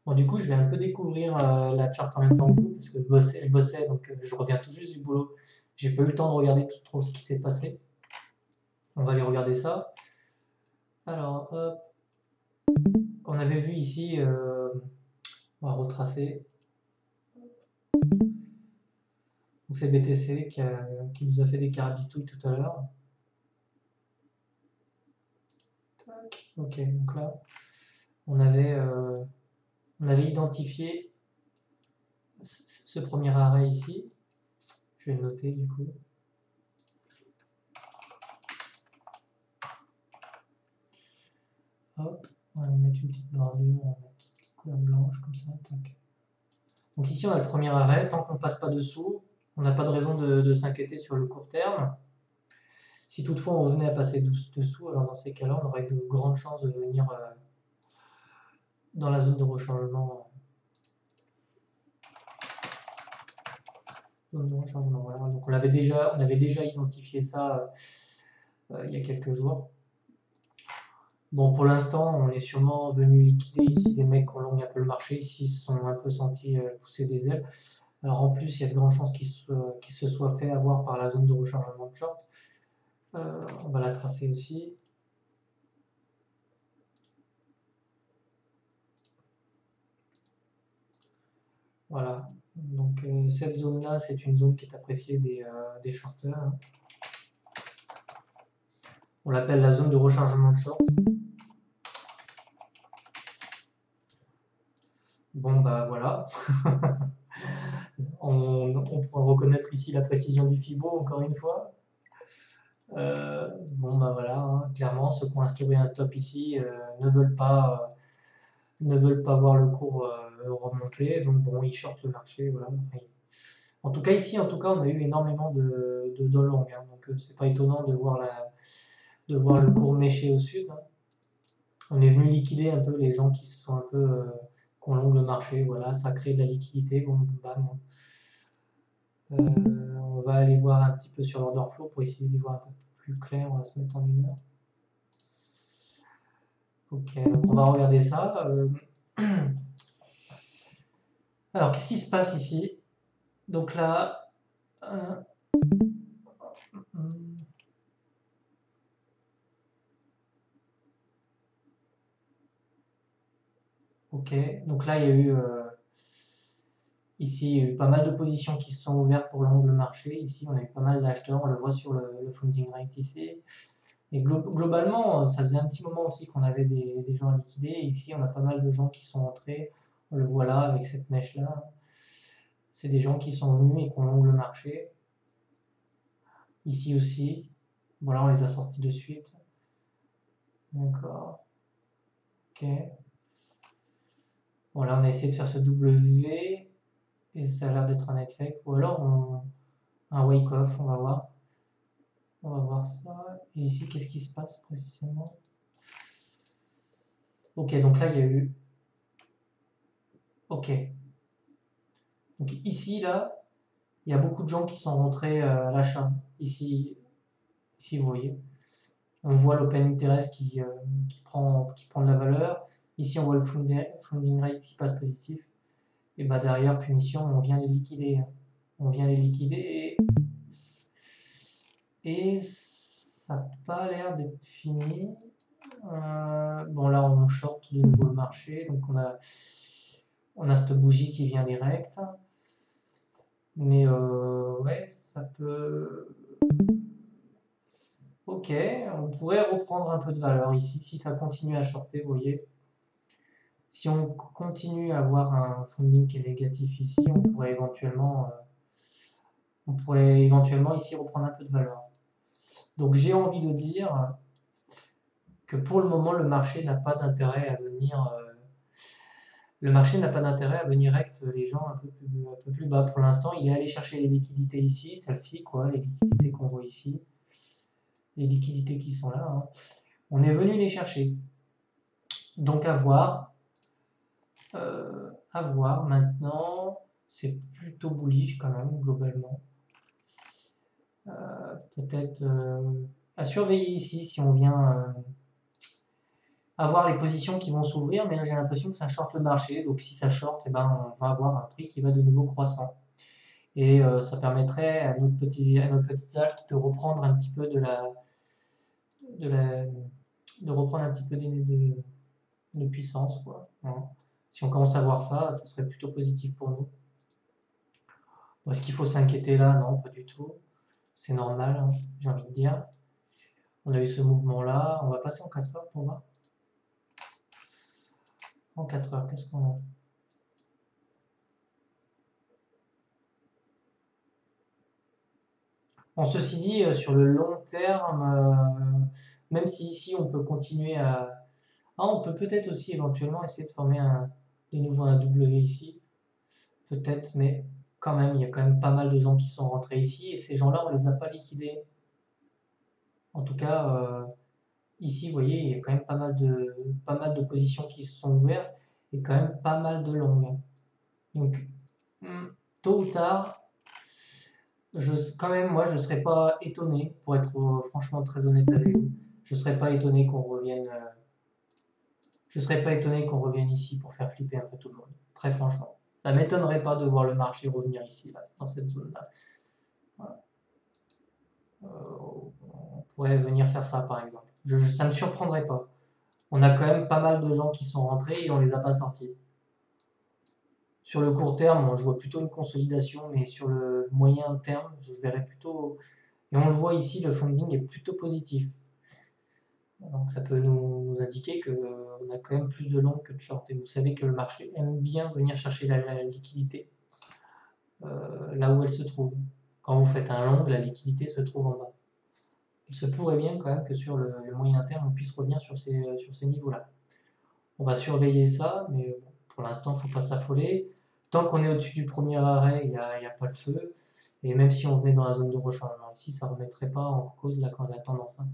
Bon, du coup, je vais un peu découvrir la charte en même temps que vous, parce que je bossais donc je reviens tout juste du boulot. J'ai pas eu le temps de regarder tout trop ce qui s'est passé. On va aller regarder ça. Alors, hop, on avait vu ici, on va retracer. Donc c'est BTC qui nous a fait des carabistouilles tout à l'heure. Ok, donc là, on avait identifié ce premier arrêt ici. Je vais le noter du coup. Hop, on va mettre une petite bordure, on va mettre une petite couleur blanche comme ça. Tac. Donc ici on a le premier arrêt, tant qu'on ne passe pas dessous, on n'a pas de raison de s'inquiéter sur le court terme. Si toutefois on revenait à passer dessous, alors dans ces cas-là on aurait de grandes chances de venir dans la zone de rechargement. Voilà. Donc on avait déjà identifié ça il y a quelques jours. Bon, pour l'instant, on est sûrement venu liquider ici des mecs qui ont long un peu le marché, ici se sont un peu sentis pousser des ailes. Alors en plus, il y a de grandes chances qu'ils se soient fait avoir par la zone de rechargement de short. On va la tracer aussi. Voilà. Donc cette zone-là, c'est une zone qui est appréciée des shorteurs. Hein. On l'appelle la zone de rechargement de short. Bon, bah voilà. on pourra reconnaître ici la précision du Fibo, encore une fois. Bon, bah voilà, hein. Clairement, ceux qui ont instauré un top ici ne veulent pas voir le cours remonter. Donc bon, ils shortent le marché. Voilà. Enfin, en tout cas, ici, on a eu énormément de long. Hein. Donc c'est pas étonnant de voir le cours mécher au sud. Hein. On est venu liquider un peu les gens qui sont un peu qui ont long le marché. Voilà, ça crée de la liquidité. Bon, bam. On va aller voir un petit peu sur l'order flow pour essayer d'y voir un peu plus clair. On va se mettre en 1 heure. Ok, donc on va regarder ça. Alors, qu'est-ce qui se passe ici? Donc là, ok, donc là il y a eu ici il y a eu pas mal de positions qui se sont ouvertes pour l'angle marché. Ici on a eu pas mal d'acheteurs, on le voit sur le funding rate ici. Et globalement, ça faisait un petit moment aussi qu'on avait des gens à liquider. Et ici on a pas mal de gens qui sont entrés. On le voit là avec cette mèche là. C'est des gens qui sont venus et qui ont long le marché. Ici aussi. Voilà, on les a sortis de suite. D'accord. Ok. Bon, là, on a essayé de faire ce W et ça a l'air d'être un head fake. Ou alors un wake off, on va voir. On va voir ça. Et ici, qu'est-ce qui se passe précisément? Ok, donc là, il y a eu. Ok. Donc ici, là, il y a beaucoup de gens qui sont rentrés à l'achat. Ici, vous voyez. On voit l'open interest qui prend de la valeur. Ici, on voit le funding rate qui passe positif. Et bah derrière, punition, on vient les liquider. On vient les liquider et ça n'a pas l'air d'être fini. Bon, là, on short de nouveau le marché. Donc, on a cette bougie qui vient direct. Mais ouais, ça peut. Ok, on pourrait reprendre un peu de valeur ici si ça continue à shorter, vous voyez. Si on continue à avoir un funding qui est négatif ici, on pourrait éventuellement ici reprendre un peu de valeur. Donc j'ai envie de dire que pour le moment, le marché n'a pas d'intérêt à venir. Le marché n'a pas d'intérêt à venir rect les gens un peu plus bas. Pour l'instant, il est allé chercher les liquidités ici, celles-ci, quoi, les liquidités qu'on voit ici, les liquidités qui sont là. Hein. On est venu les chercher. Donc à voir. Maintenant. C'est plutôt bullish quand même, globalement. Peut-être à surveiller ici si on vient à voir les positions qui vont s'ouvrir, mais là j'ai l'impression que ça short le marché, donc si ça short, eh ben, on va avoir un prix qui va de nouveau croissant. Et ça permettrait à notre petite alt de reprendre un petit peu de la, de reprendre un petit peu de puissance, quoi. Voilà. Si on commence à voir ça, ça serait plutôt positif pour nous. Bon, est-ce qu'il faut s'inquiéter là? Non, pas du tout. C'est normal, hein, j'ai envie de dire. On a eu ce mouvement-là. On va passer en 4 heures pour voir. En 4 heures, qu'est-ce qu'on a? Bon, ceci dit, sur le long terme, même si ici on peut continuer à... Ah, on peut peut-être aussi éventuellement essayer de former de nouveau un W ici. Peut-être, mais quand même, il y a quand même pas mal de gens qui sont rentrés ici et ces gens-là, on les a pas liquidés. En tout cas, ici, vous voyez, il y a quand même pas mal de positions qui se sont ouvertes et quand même pas mal de longues. Donc, tôt ou tard, quand même, moi, je ne serais pas étonné, pour être franchement très honnête avec vous, je ne serais pas étonné qu'on revienne. Je serais pas étonné qu'on revienne ici pour faire flipper un peu tout le monde. Très franchement. Ça m'étonnerait pas de voir le marché revenir ici, là, dans cette zone-là. Voilà. On pourrait venir faire ça, par exemple. Ça me surprendrait pas. On a quand même pas mal de gens qui sont rentrés et on les a pas sortis. Sur le court terme, moi, je vois plutôt une consolidation, mais sur le moyen terme, je verrais plutôt. Et on le voit ici, le funding est plutôt positif. Donc ça peut nous indiquer qu'on a quand même plus de long que de short. Et vous savez que le marché aime bien venir chercher la liquidité là où elle se trouve. Quand vous faites un long, la liquidité se trouve en bas. Il se pourrait bien quand même que sur le moyen terme, on puisse revenir sur ces niveaux-là. On va surveiller ça, mais bon, pour l'instant, il ne faut pas s'affoler. Tant qu'on est au-dessus du premier arrêt, il n'y a pas le feu. Et même si on venait dans la zone de rechargement ici, ça ne remettrait pas en cause la tendance. Hein.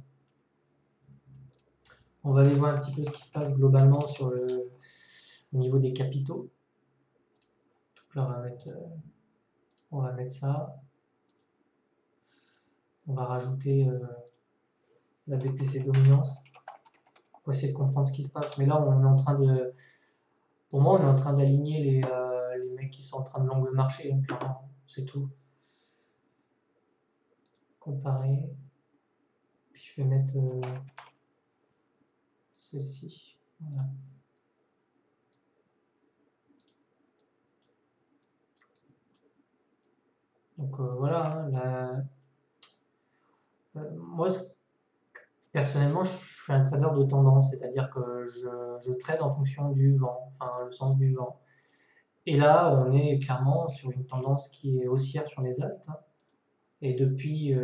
On va aller voir un petit peu ce qui se passe globalement au niveau des capitaux. Donc là, on va mettre ça. On va rajouter la BTC dominance pour essayer de comprendre ce qui se passe. Mais là, on est en train de... Pour moi, on est en train d'aligner les mecs qui sont en train de long le marché, donc clairement, c'est tout. Comparer. Puis je vais mettre ceci. Voilà. Donc voilà, hein, moi personnellement je suis un trader de tendance, c'est-à-dire que je trade en fonction du vent, enfin le sens du vent. Et là on est clairement sur une tendance qui est haussière sur les altes, hein. Et depuis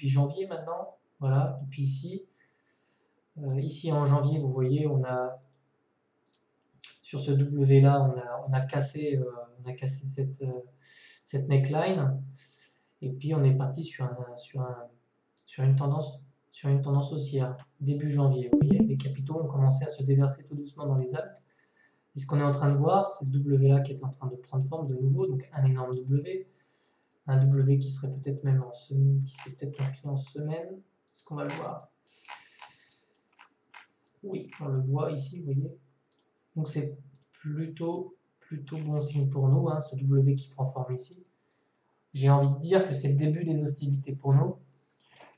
janvier maintenant, voilà, depuis ici. Ici en janvier, vous voyez, on a sur ce W là, on a cassé cette neckline. Et puis on est parti sur une tendance haussière début janvier. Vous voyez, les capitaux ont commencé à se déverser tout doucement dans les altes. Et ce qu'on est en train de voir, c'est ce W là qui est en train de prendre forme de nouveau, donc un énorme W, un W qui serait peut-être même qui s'est peut-être inscrit en semaine. Est-ce qu'on va le voir? Oui, on le voit ici, vous voyez. Donc c'est plutôt bon signe pour nous, hein, ce W qui prend forme ici. J'ai envie de dire que c'est le début des hostilités pour nous.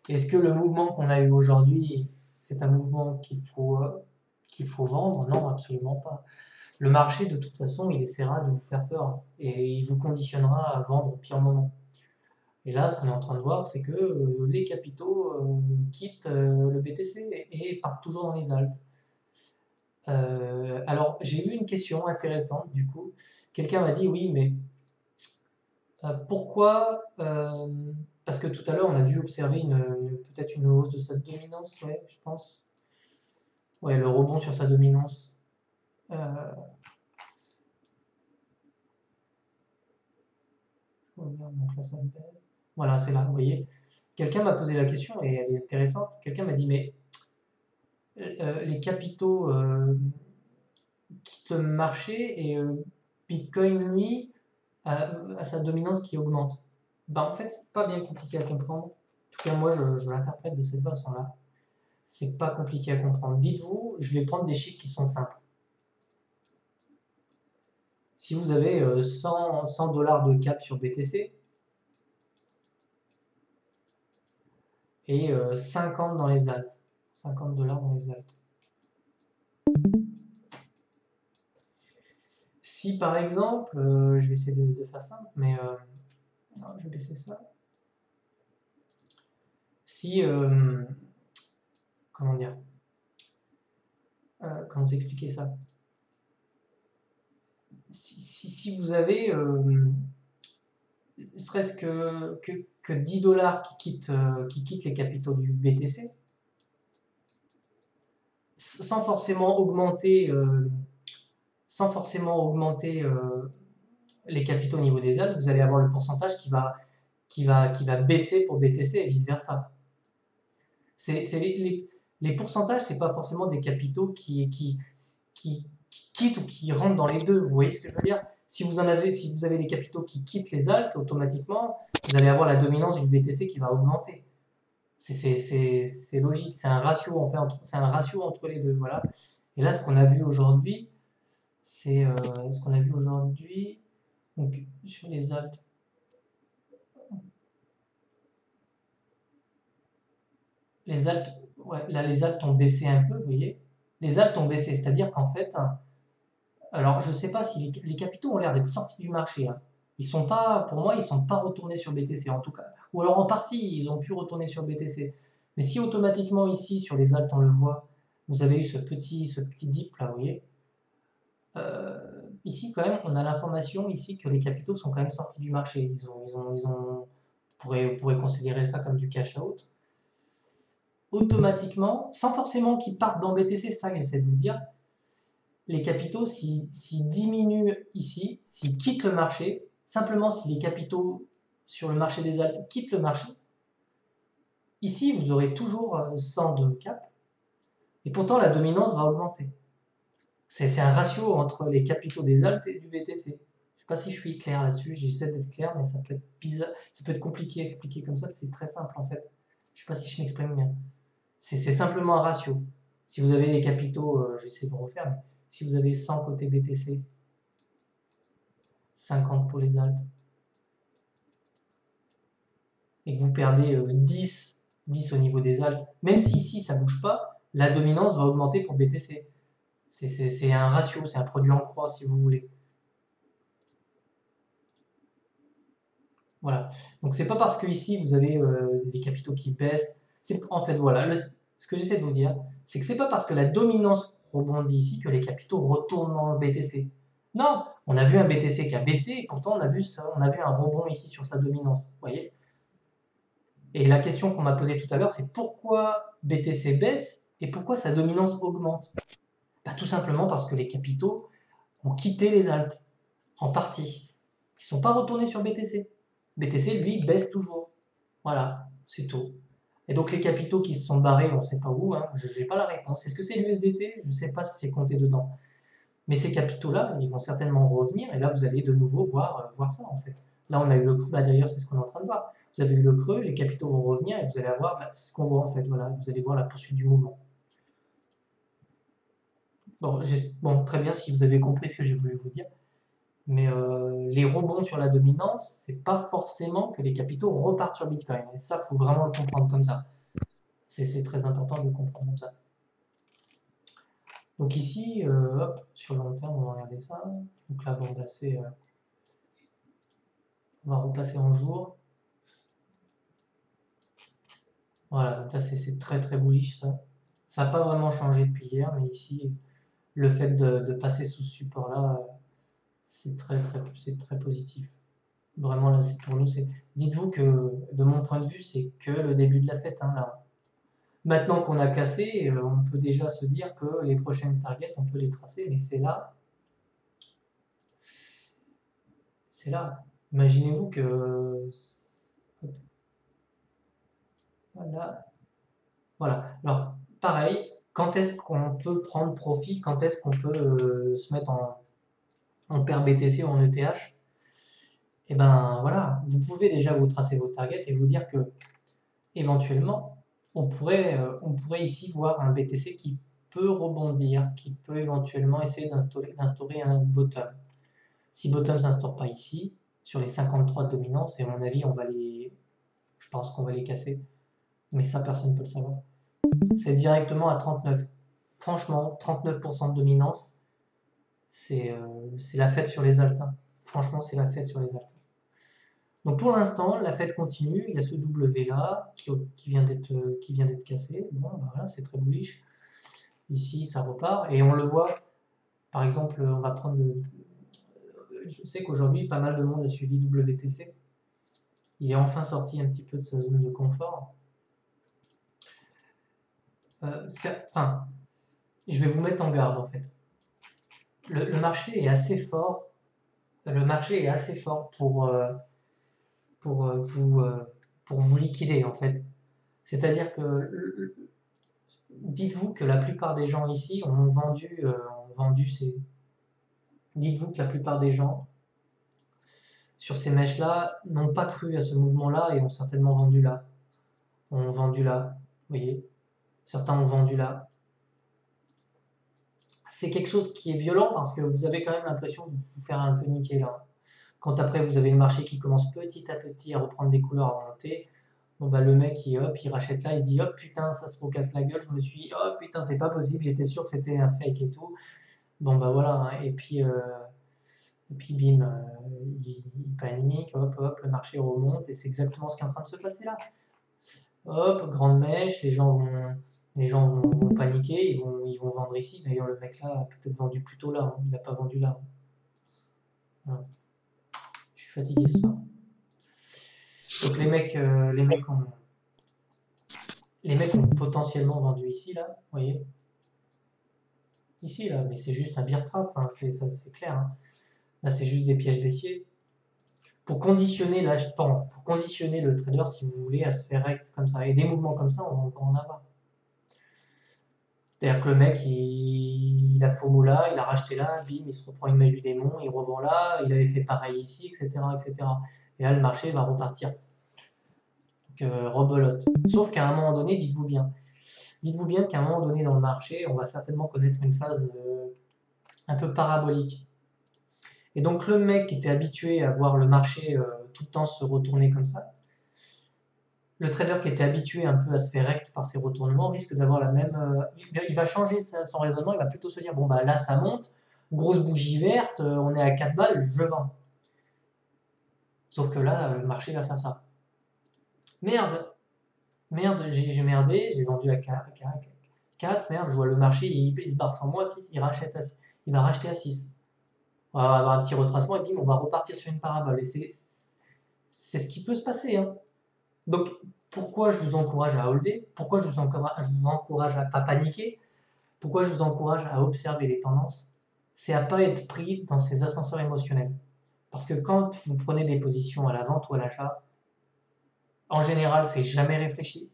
Est-ce que le mouvement qu'on a eu aujourd'hui, c'est un mouvement qu'il faut vendre? Non, absolument pas. Le marché, de toute façon, il essaiera de vous faire peur et il vous conditionnera à vendre au pire moment. Et là, ce qu'on est en train de voir, c'est que les capitaux quittent le BTC et partent toujours dans les altes. Alors, j'ai eu une question intéressante, du coup. Quelqu'un m'a dit, oui, mais pourquoi parce que tout à l'heure, on a dû observer peut-être une hausse de sa dominance, ouais, je pense. Ouais, le rebond sur sa dominance. Donc là, ça me baisse. Voilà, c'est là, vous voyez. Quelqu'un m'a posé la question, et elle est intéressante. Quelqu'un m'a dit, mais les capitaux quittent le marché et Bitcoin, lui, a sa dominance qui augmente. Ben, en fait, c'est pas bien compliqué à comprendre. En tout cas, moi, je l'interprète de cette façon-là. C'est pas compliqué à comprendre. Dites-vous, je vais prendre des chiffres qui sont simples. Si vous avez 100 $ de cap sur BTC et 50 dans les alts, 50 $ dans les alts. Si par exemple, je vais essayer de faire simple, mais non, je vais baisser ça. Si, comment dire, comment vous expliquer ça? Si vous avez serait-ce que 10 $ qui quittent les capitaux du BTC, sans forcément augmenter les capitaux au niveau des alts, vous allez avoir le pourcentage qui va baisser pour BTC et vice-versa. Les pourcentages, c'est pas forcément des capitaux qui quittent ou qui rentrent dans les deux. Vous voyez ce que je veux dire? Si vous avez des capitaux qui quittent les alts, automatiquement, vous allez avoir la dominance du BTC qui va augmenter. C'est logique, c'est un ratio entre les deux. Voilà. Et là, ce qu'on a vu aujourd'hui, donc sur les alts. Les alts, ouais, là les alts ont baissé un peu, vous voyez. Les alts ont baissé, c'est-à-dire qu'en fait, alors je sais pas si les capitaux ont l'air d'être sortis du marché. Hein. Pour moi, ils sont pas retournés sur BTC en tout cas. Ou alors en partie, ils ont pu retourner sur BTC. Mais si automatiquement ici, sur les alts, on le voit, vous avez eu ce petit dip là, vous voyez. Ici, quand même, on a l'information ici que les capitaux sont quand même sortis du marché. On pourrait considérer ça comme du cash out. Automatiquement, sans forcément qu'ils partent dans BTC, c'est ça que j'essaie de vous dire, les capitaux, s'ils diminuent ici, s'ils quittent le marché, simplement si les capitaux sur le marché des alts quittent le marché, ici, vous aurez toujours 100 de cap, et pourtant la dominance va augmenter. C'est un ratio entre les capitaux des alts et du BTC. Je ne sais pas si je suis clair là-dessus, j'essaie d'être clair, mais ça peut être bizarre, ça peut être compliqué à expliquer comme ça, c'est très simple en fait. Je ne sais pas si je m'exprime bien. C'est simplement un ratio. Si vous avez des capitaux, j'essaie de refaire, mais si vous avez 100 côté BTC, 50 pour les alts, et que vous perdez 10 au niveau des alts, même si ici ça ne bouge pas, la dominance va augmenter pour BTC. C'est un ratio, c'est un produit en croix si vous voulez. Voilà. Donc c'est pas parce que ici vous avez des capitaux qui baissent. En fait, voilà. Ce que j'essaie de vous dire, c'est que c'est pas parce que la dominance rebondit ici que les capitaux retournent dans le BTC. Non, on a vu un BTC qui a baissé et pourtant on a vu un rebond ici sur sa dominance. Vous voyez? Et la question qu'on m'a posée tout à l'heure, c'est pourquoi BTC baisse et pourquoi sa dominance augmente? Bah, tout simplement parce que les capitaux ont quitté les alts, en partie. Ils ne sont pas retournés sur BTC. BTC, lui, baisse toujours. Voilà, c'est tout. Et donc les capitaux qui se sont barrés, on ne sait pas où, hein, je n'ai pas la réponse. Est-ce que c'est l'USDT? Je ne sais pas si c'est compté dedans. Mais ces capitaux-là, ils vont certainement revenir, et là, vous allez de nouveau voir ça, en fait. Là, on a eu le creux, là d'ailleurs, c'est ce qu'on est en train de voir. Vous avez eu le creux, les capitaux vont revenir, et vous allez avoir ce qu'on voit, en fait. Voilà, vous allez voir la poursuite du mouvement. Bon, très bien si vous avez compris ce que j'ai voulu vous dire. Mais les rebonds sur la dominance, c'est pas forcément que les capitaux repartent sur Bitcoin. Et ça, faut vraiment le comprendre comme ça. C'est très important de le comprendre comme ça. Donc ici, hop, sur le long terme, on va regarder ça. Donc la bande AC, on va repasser en jour. Voilà, donc là c'est très très bullish ça. Ça n'a pas vraiment changé depuis hier, mais ici, le fait de passer sous ce support-là, c'est très positif. Vraiment, là, pour nous, dites-vous que, de mon point de vue, c'est que le début de la fête, hein, là. Maintenant qu'on a cassé, on peut déjà se dire que les prochaines targets, on peut les tracer, mais c'est là. C'est là. Imaginez-vous que... Voilà. Voilà. Alors, pareil, quand est-ce qu'on peut prendre profit? Quand est-ce qu'on peut se mettre en paire BTC ou en ETH? Et ben voilà, vous pouvez déjà vous tracer vos targets et vous dire que éventuellement, on pourrait ici voir un BTC qui peut rebondir, qui peut éventuellement essayer d'instaurer un bottom. Si bottom ne s'instaure pas ici, sur les 53 de dominance, et à mon avis, je pense qu'on va les casser, mais ça, personne ne peut le savoir. C'est directement à 39. Franchement, 39% de dominance, c'est la fête sur les altes. Hein. Franchement, c'est la fête sur les altes. Donc pour l'instant, la fête continue. Il y a ce W là qui vient d'être cassé. Bon, bah voilà, c'est très bullish. Ici, ça repart. Et on le voit, par exemple, on va prendre... Je sais qu'aujourd'hui, pas mal de monde a suivi WTC. Il est enfin sorti un petit peu de sa zone de confort. Enfin, je vais vous mettre en garde en fait. Le marché est assez fort. Le marché est assez fort pour vous liquider en fait. C'est-à-dire que dites-vous que la plupart des gens ici ont vendu ces. Dites-vous que la plupart des gens sur ces mèches-là n'ont pas cru à ce mouvement-là et ont certainement vendu là. Ont vendu là, vous voyez. Certains ont vendu là. C'est quelque chose qui est violent parce que vous avez quand même l'impression de vous faire un peu niquer là. Quand après vous avez le marché qui commence petit à petit à reprendre des couleurs, à monter, bon bah le mec il rachète là, il se dit hop putain ça se recasse la gueule, je me suis oh putain c'est pas possible, j'étais sûr que c'était un fake et tout. Bon bah voilà, hein. Et puis bim, il panique, hop, le marché remonte et c'est exactement ce qui est en train de se passer là. Hop, grande mèche, les gens vont paniquer, ils vont vendre ici. D'ailleurs, le mec là a peut-être vendu plus tôt là, hein. Il n'a pas vendu là. Voilà. Je suis fatigué ce soir. Donc les mecs ont potentiellement vendu ici là, vous voyez. Ici là, mais c'est juste un bear trap, hein. C'est clair. Hein. Là, c'est juste des pièges baissiers. Pour conditionner pour conditionner le trader, si vous voulez, à se faire rect comme ça. Et des mouvements comme ça, on va encore en avoir. C'est-à-dire que le mec, il a FOMO là, il a racheté là, bim, il se reprend une mèche du démon, il revend là, il avait fait pareil ici, etc., etc. Et là, le marché va repartir. Donc, rebelote. Sauf qu'à un moment donné, dites-vous bien qu'à un moment donné dans le marché, on va certainement connaître une phase un peu parabolique. Et donc, le mec qui était habitué à voir le marché tout le temps se retourner comme ça, le trader qui était habitué un peu à se faire rect par ses retournements risque d'avoir la même... il va changer son raisonnement, il va plutôt se dire, bon bah là ça monte, grosse bougie verte, on est à 4 balles, je vends. Sauf que là, le marché va faire ça. Merde, j'ai merdé, j'ai vendu à 4, merde, je vois le marché, il se barre sans moi, 6, il va racheter à 6. On va avoir un petit retracement et bim, on va repartir sur une parabole. Et c'est ce qui peut se passer. Hein. Donc, pourquoi je vous encourage à holder? Pourquoi je vous encourage à ne pas paniquer? Pourquoi je vous encourage à observer les tendances? C'est à ne pas être pris dans ces ascenseurs émotionnels. Parce que quand vous prenez des positions à la vente ou à l'achat, en général, c'est jamais réfléchi,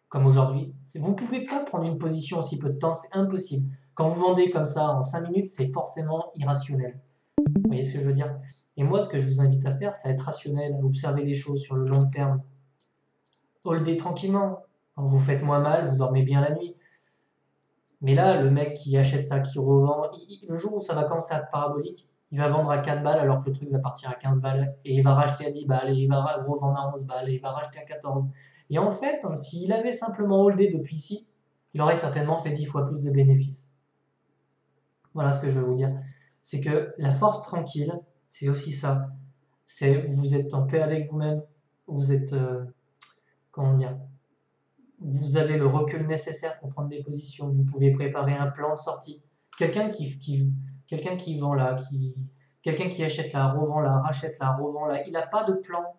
comme aujourd'hui. Vous ne pouvez pas prendre une position en si peu de temps, c'est impossible. Quand vous vendez comme ça en 5 minutes, c'est forcément irrationnel. Vous voyez ce que je veux dire? Et moi, ce que je vous invite à faire, c'est à être rationnel, à observer les choses sur le long terme. Holder tranquillement. Vous faites moins mal, vous dormez bien la nuit. Mais là, le mec qui achète ça, qui revend, le jour où ça va commencer à être parabolique, il va vendre à 4 balles alors que le truc va partir à 15 balles. Et il va racheter à 10 balles, et il va revendre à 11 balles, et il va racheter à 14. Et en fait, s'il avait simplement holdé depuis ici, il aurait certainement fait 10 fois plus de bénéfices. Voilà ce que je veux vous dire. C'est que la force tranquille, c'est aussi ça. C'est vous êtes en paix avec vous-même, vous êtes... comment dire, vous avez le recul nécessaire pour prendre des positions, vous pouvez préparer un plan de sortie. Quelqu'un qui vend là, quelqu'un qui achète là, revend là, rachète là, revend là, il n'a pas de plan.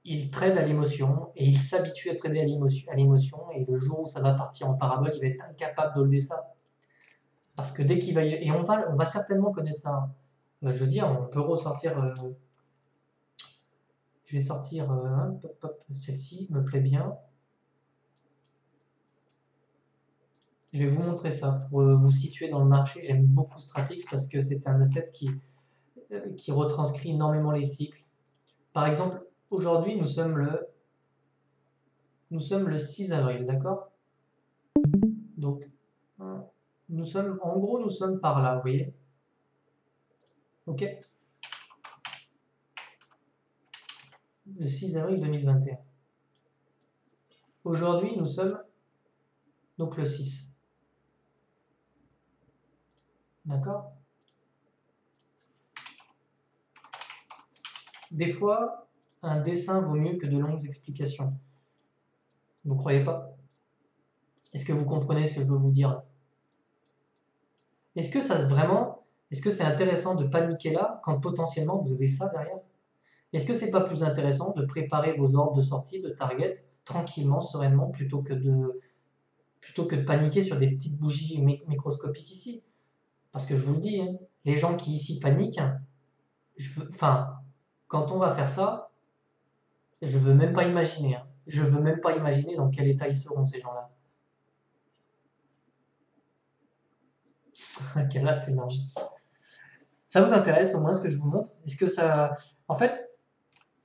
Il trade à l'émotion et il s'habitue à trader à l'émotion et le jour où ça va partir en parabole, il va être incapable d'holder ça. Parce que dès qu'il va et on va certainement connaître ça. Je veux dire, on peut ressortir... je vais sortir... celle-ci me plaît bien. Je vais vous montrer ça pour vous situer dans le marché. J'aime beaucoup Stratix parce que c'est un asset qui retranscrit énormément les cycles. Par exemple, aujourd'hui, nous sommes le nous sommes le 6 avril, d'accord? Donc, nous sommes, en gros, nous sommes par là, vous voyez? Ok? Le 6 avril 2021. Aujourd'hui, nous sommes donc le 6. D'accord? Des fois, un dessin vaut mieux que de longues explications. Vous croyez pas? Est-ce que vous comprenez ce que je veux vous dire? Est-ce que ça vraiment, est-ce que c'est intéressant de paniquer là quand potentiellement vous avez ça derrière? Est-ce que c'est pas plus intéressant de préparer vos ordres de sortie, de target, tranquillement, sereinement, plutôt que de paniquer sur des petites bougies microscopiques ici? Parce que je vous le dis, hein, les gens qui ici paniquent, enfin, quand on va faire ça, je veux même pas imaginer. Hein. Je veux même pas imaginer dans quel état ils seront, ces gens-là. Là, c'est énorme. Ça vous intéresse au moins ce que je vous montre? Est-ce que ça... En fait,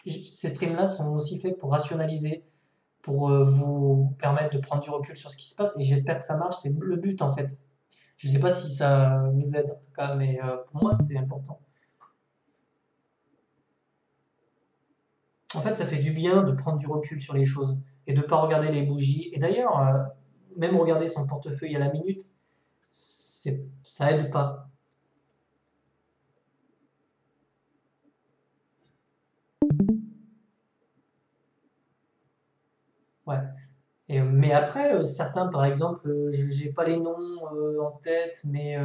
ces streams-là sont aussi faits pour rationaliser, pour vous permettre de prendre du recul sur ce qui se passe. Et j'espère que ça marche, c'est le but en fait. Je ne sais pas si ça vous aide en tout cas, mais pour moi c'est important. En fait, ça fait du bien de prendre du recul sur les choses et de ne pas regarder les bougies. Et d'ailleurs, même regarder son portefeuille à la minute, ça aide pas. Ouais. Mais après, certains, par exemple, j'ai pas les noms en tête, mais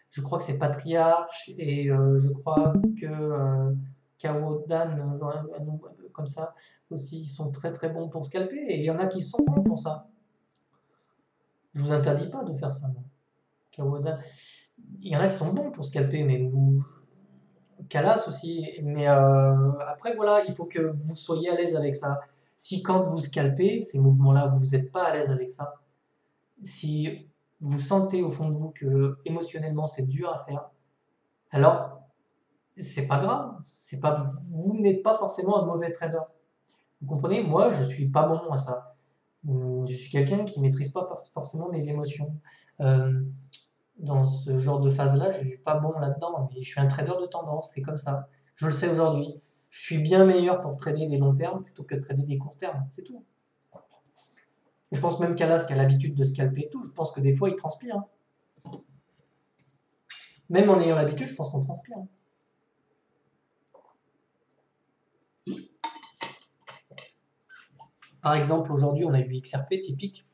je crois que c'est Patriarche et je crois que Kawodan, un nom comme ça, aussi, ils sont très très bons pour scalper et il y en a qui sont bons pour ça. Je vous interdis pas de faire ça, moi. Kawodan, il y en a qui sont bons pour scalper, mais Calas aussi. Mais après, voilà, il faut que vous soyez à l'aise avec ça. Si quand vous scalpez, ces mouvements-là, vous n'êtes pas à l'aise avec ça, si vous sentez au fond de vous que émotionnellement c'est dur à faire, alors c'est pas grave. C'est pas, vous n'êtes pas forcément un mauvais trader. Vous comprenez? Moi, je suis pas bon à ça. Je suis quelqu'un qui maîtrise pas forcément mes émotions. Euh, dans ce genre de phase-là, je suis pas bon là-dedans, mais je suis un trader de tendance, c'est comme ça. Je le sais aujourd'hui. Je suis bien meilleur pour trader des longs termes plutôt que de trader des courts termes, c'est tout. Je pense même qu'Alas qui a l'habitude de scalper et tout, je pense que des fois il transpire. Hein. Même en ayant l'habitude, je pense qu'on transpire. Hein. Par exemple, aujourd'hui, on a eu XRP typique.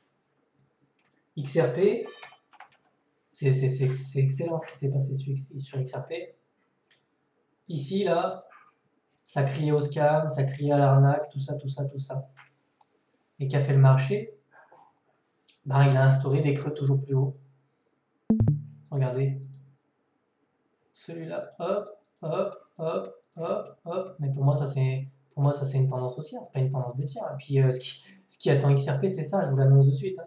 XRP, c'est excellent ce qui s'est passé sur XRP. Ici, là, ça criait au scam, ça criait à l'arnaque, tout ça, tout ça, tout ça. Et qu'a fait le marché? Ben, il a instauré des creux toujours plus hauts. Regardez. Celui-là, hop, hop, hop, hop, hop. Mais pour moi, ça c'est une tendance haussière, c'est pas une tendance baissière. Et puis, ce qui attend XRP, c'est ça, je vous l'annonce de suite. Hein.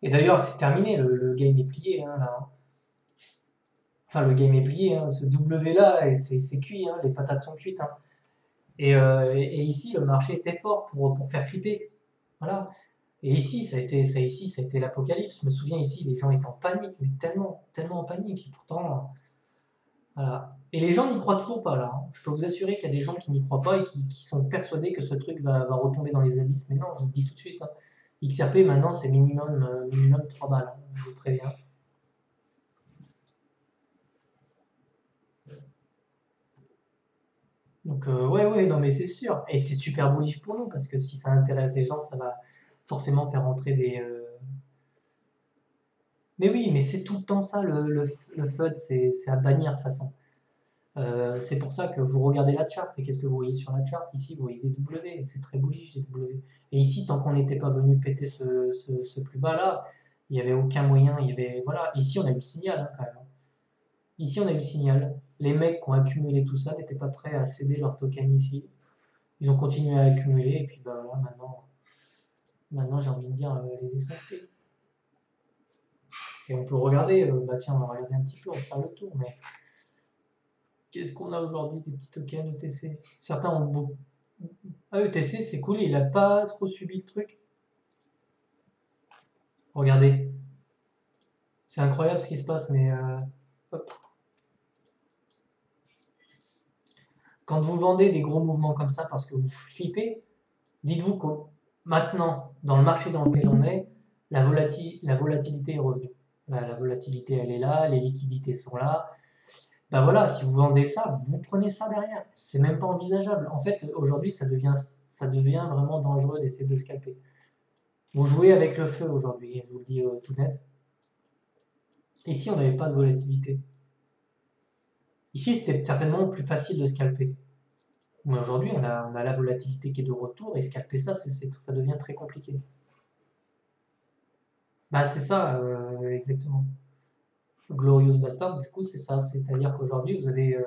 Et d'ailleurs, c'est terminé, le game est plié. Hein, là. Enfin, le game est plié. Hein. Ce W là, c'est cuit, hein, les patates sont cuites. Hein. Et ici, le marché était fort pour faire flipper. Voilà. Et ici, ça a été l'apocalypse. Je me souviens ici, les gens étaient en panique, mais tellement, tellement en panique. Et pourtant, voilà. Et les gens n'y croient toujours pas là. Hein. Je peux vous assurer qu'il y a des gens qui n'y croient pas et qui sont persuadés que ce truc va retomber dans les abysses. Mais non, je vous le dis tout de suite. Hein. XRP maintenant c'est minimum 3 balles. Hein, je vous préviens. Donc ouais, non mais c'est sûr. Et c'est super bullish pour nous parce que si ça intéresse des gens, ça va forcément faire entrer des. Mais oui, mais c'est tout le temps ça le FUD, c'est à bannir de toute façon. C'est pour ça que vous regardez la chart et qu'est-ce que vous voyez sur la chart ici, vous voyez des W, c'est très bullish des W. Et ici, tant qu'on n'était pas venu péter ce plus bas là, il n'y avait aucun moyen, il y avait voilà. Ici, on a eu le signal hein, quand même. Ici, on a eu le signal. Les mecs qui ont accumulé tout ça n'étaient pas prêts à céder leur token ici. Ils ont continué à accumuler et puis bah voilà, maintenant j'ai envie de dire les dés sont jetés. Et on peut regarder, bah tiens, on va regarder un petit peu, on va faire le tour, mais qu'est-ce qu'on a aujourd'hui des petits tokens ETC? Certains ont Ah, ETC, c'est cool, il a pas trop subi le truc. Regardez, c'est incroyable ce qui se passe, mais hop. Quand vous vendez des gros mouvements comme ça parce que vous flippez, dites-vous que maintenant, dans le marché dans lequel on est, la volatilité est revenue. La volatilité, elle est là, les liquidités sont là. Ben voilà, si vous vendez ça, vous prenez ça derrière. C'est même pas envisageable. En fait, aujourd'hui, ça devient vraiment dangereux d'essayer de scalper. Vous jouez avec le feu aujourd'hui, je vous le dis tout net. Ici, on n'avait pas de volatilité. Ici, c'était certainement plus facile de scalper. Mais aujourd'hui, on a la volatilité qui est de retour et scalper ça, ça devient très compliqué. Bah, c'est ça, exactement. Glorious Bastard, du coup, c'est ça. C'est-à-dire qu'aujourd'hui, vous avez.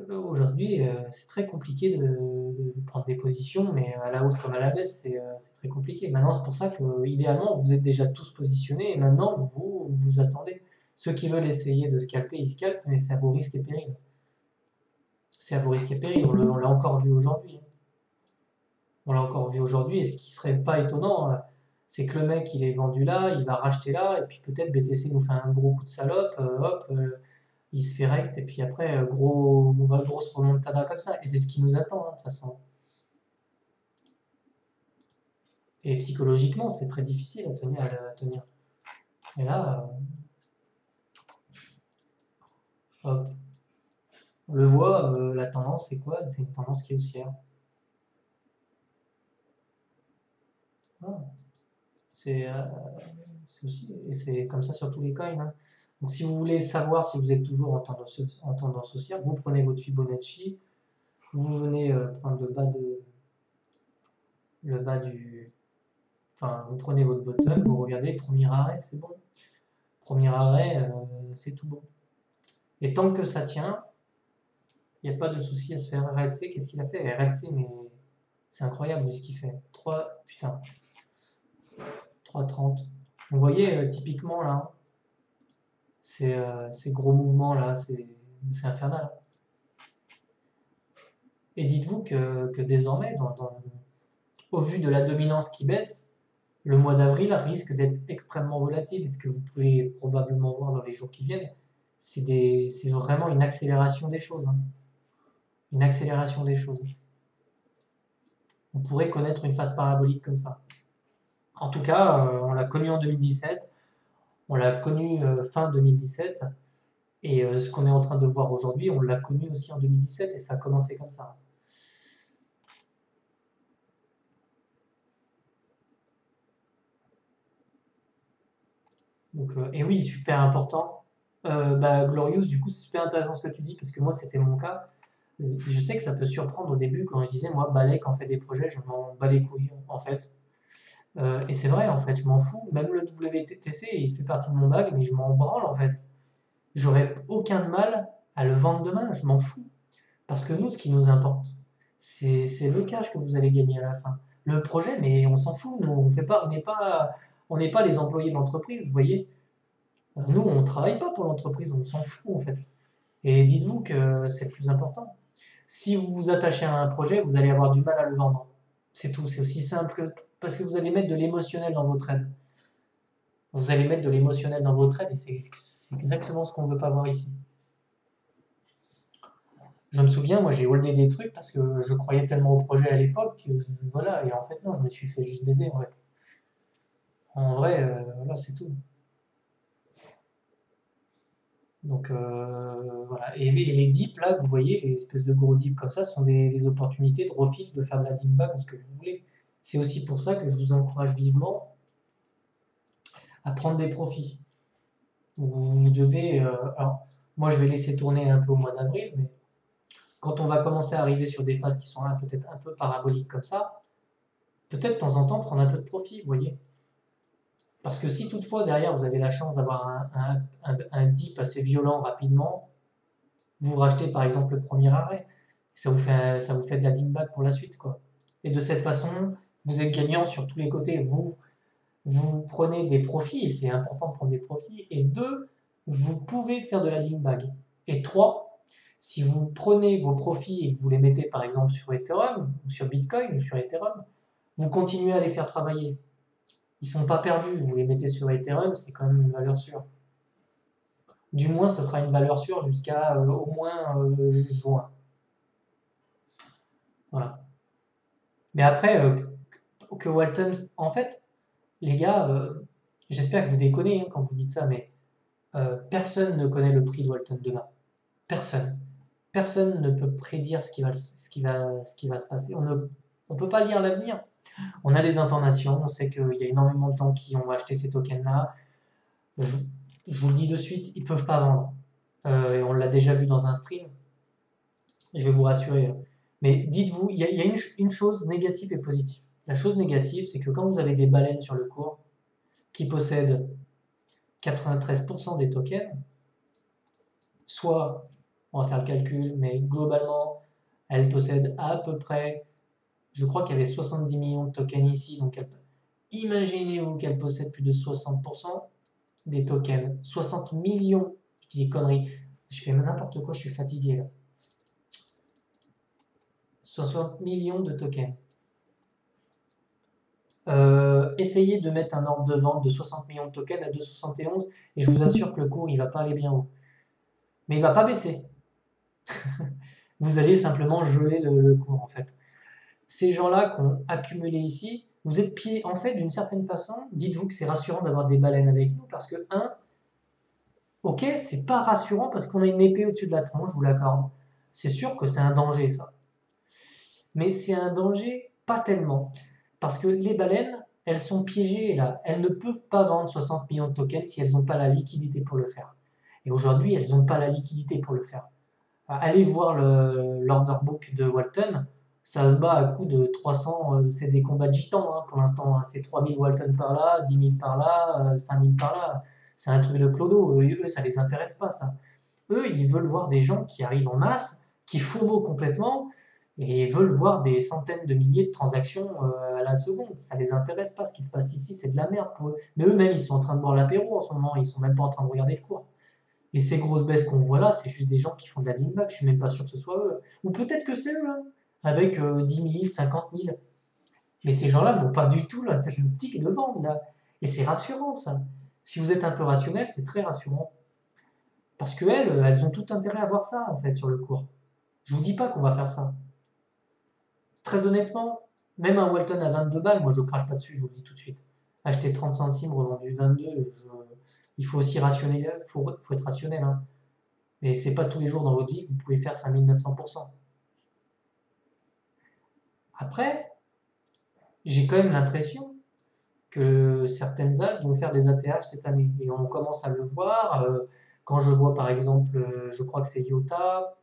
Aujourd'hui, c'est très compliqué de prendre des positions, mais à la hausse comme à la baisse, c'est très compliqué. Maintenant, c'est pour ça que, idéalement, vous êtes déjà tous positionnés et maintenant, vous attendez. Ceux qui veulent essayer de scalper, ils scalpent, mais c'est à vos risques et périls. C'est à vos risques et périls. On l'a encore vu aujourd'hui. On l'a encore vu aujourd'hui, et ce qui serait pas étonnant, c'est que le mec, il est vendu là, il va racheter là, et puis peut-être BTC nous fait un gros coup de salope, hop, il se fait rect, et puis après, grosse remontada comme ça. Et c'est ce qui nous attend, hein, de toute façon. Et psychologiquement, c'est très difficile à tenir. Et là, hop, on le voit, la tendance, c'est quoi? C'est une tendance qui est haussière. Voilà. C'est aussi, et c'est comme ça sur tous les coins, hein. Donc si vous voulez savoir si vous êtes toujours en tendance haussière, vous prenez votre Fibonacci, vous venez prendre le bas du, enfin vous prenez votre bottom, vous regardez premier arrêt, c'est bon. Premier arrêt, c'est tout bon. Et tant que ça tient, il n'y a pas de souci à se faire. RLC, qu'est-ce qu'il a fait? RLC, mais c'est incroyable ce qu'il fait. 3, putain, 3,30. Vous voyez, typiquement là, ces gros mouvements là, c'est infernal. Et dites-vous que désormais, au vu de la dominance qui baisse, le mois d'avril risque d'être extrêmement volatile. Et ce que vous pouvez probablement voir dans les jours qui viennent, c'est vraiment une accélération des choses, hein. Une accélération des choses. On pourrait connaître une phase parabolique comme ça. En tout cas, on l'a connu en 2017, on l'a connu fin 2017, et ce qu'on est en train de voir aujourd'hui, on l'a connu aussi en 2017, et ça a commencé comme ça. Donc, et oui, super important. Glorious, du coup, c'est super intéressant ce que tu dis, parce que moi, c'était mon cas. Je sais que ça peut surprendre au début quand je disais, moi, Balek, quand on fait des projets, je m'en bats les couilles, en fait. Et c'est vrai, en fait, je m'en fous. Même le WTTC, il fait partie de mon bag, mais je m'en branle, en fait. J'aurais aucun mal à le vendre demain, je m'en fous. Parce que nous, ce qui nous importe, c'est le cash que vous allez gagner à la fin. Le projet, mais on s'en fout, nous, on n'est pas les employés de l'entreprise, vous voyez. Nous, on ne travaille pas pour l'entreprise, on s'en fout, en fait. Et dites-vous que c'est le plus important. Si vous vous attachez à un projet, vous allez avoir du mal à le vendre. C'est tout, c'est aussi simple que... Parce que vous allez mettre de l'émotionnel dans vos trades. Vous allez mettre de l'émotionnel dans vos trades et c'est exactement ce qu'on ne veut pas voir ici. Je me souviens, moi j'ai holdé des trucs parce que je croyais tellement au projet à l'époque que voilà, et en fait non, je me suis fait juste baiser en vrai. En vrai, voilà, c'est tout. Donc voilà. Et les dips là, que vous voyez, les espèces de gros dips comme ça, sont des opportunités de refil, de faire de la dingback ou ce que vous voulez. C'est aussi pour ça que je vous encourage vivement à prendre des profits. Vous devez. Alors, moi je vais laisser tourner un peu au mois d'avril, mais quand on va commencer à arriver sur des phases qui sont peut-être un peu paraboliques comme ça, peut-être de temps en temps prendre un peu de profit, vous voyez. Parce que si toutefois derrière vous avez la chance d'avoir un dip assez violent rapidement, vous rachetez par exemple le premier arrêt, ça vous fait de la dingback pour la suite, quoi. Et de cette façon, vous êtes gagnant sur tous les côtés. Vous prenez des profits, et c'est important de prendre des profits. Et deux, vous pouvez faire de la dingback. Et trois, Si vous prenez vos profits et que vous les mettez par exemple sur Ethereum, ou sur Bitcoin, ou sur Ethereum, vous continuez à les faire travailler. Ils ne sont pas perdus, vous les mettez sur Ethereum, c'est quand même une valeur sûre. Du moins, ça sera une valeur sûre jusqu'à au moins juin. Voilà. Mais après, que Walton... En fait, les gars, j'espère que vous déconnez quand vous dites ça, mais personne ne connaît le prix de Walton demain. Personne. Personne ne peut prédire ce qui va se passer. On ne peut pas lire l'avenir. On a des informations, on sait qu'il y a énormément de gens qui ont acheté ces tokens-là. Je vous le dis de suite, ils ne peuvent pas vendre. Et on l'a déjà vu dans un stream. Je vais vous rassurer. Mais dites-vous, il y a une chose négative et positive. La chose négative, c'est que quand vous avez des baleines sur le cours qui possèdent 93% des tokens, soit, on va faire le calcul, mais globalement, elles possèdent à peu près, je crois qu'il y avait 70 millions de tokens ici, donc imaginez-vous qu'elles possèdent plus de 60% des tokens. 60 millions, je dis conneries, je fais n'importe quoi, je suis fatigué là. 60 millions de tokens. Essayez de mettre un ordre de vente de 60 millions de tokens à 2,71 et je vous assure que le cours il va pas aller bien haut. Mais il va pas baisser. Vous allez simplement geler le cours en fait. Ces gens-là qui ont accumulé ici, vous êtes pieds, en fait, d'une certaine façon, dites-vous que c'est rassurant d'avoir des baleines avec nous parce que, ok, c'est pas rassurant parce qu'on a une épée au-dessus de la tronche, je vous l'accorde. C'est sûr que c'est un danger ça. Mais c'est un danger pas tellement. Parce que les baleines, elles sont piégées là. Elles ne peuvent pas vendre 60 millions de tokens si elles n'ont pas la liquidité pour le faire. Et aujourd'hui, elles n'ont pas la liquidité pour le faire. Allez voir l'order book de Walton, ça se bat à coup de 300, c'est des combats de gitans pour l'instant, c'est 3000 Walton par là, 10 000 par là, 5000 par là, c'est un truc de clodo, eux ça les intéresse pas ça. Eux ils veulent voir des gens qui arrivent en masse, qui FOMO complètement, et veulent voir des centaines de milliers de transactions à la seconde, ça les intéresse pas ce qui se passe ici, c'est de la merde pour eux. Mais eux-mêmes ils sont en train de boire l'apéro en ce moment, ils sont même pas en train de regarder le cours. Et ces grosses baisses qu'on voit là, c'est juste des gens qui font de la dingback. Je suis même pas sûr que ce soit eux. Ou peut-être que c'est eux, avec 10 000, 50 000. Mais ces gens-là n'ont pas du tout l'optique de vendre, là. Et c'est rassurant, ça. Si vous êtes un peu rationnel, c'est très rassurant. Parce qu'elles, elles ont tout intérêt à voir ça, en fait, sur le cours. Je vous dis pas qu'on va faire ça. Très honnêtement, même un Walton à 22 balles, moi je crache pas dessus, je vous le dis tout de suite. Acheter 30 centimes, revendu 22, il faut aussi faut être rationnel. Hein. Mais c'est pas tous les jours dans votre vie que vous pouvez faire 5900%. Après, j'ai quand même l'impression que certaines algues vont faire des ATH cette année. Et on commence à le voir. Quand je vois par exemple, je crois que c'est IOTA,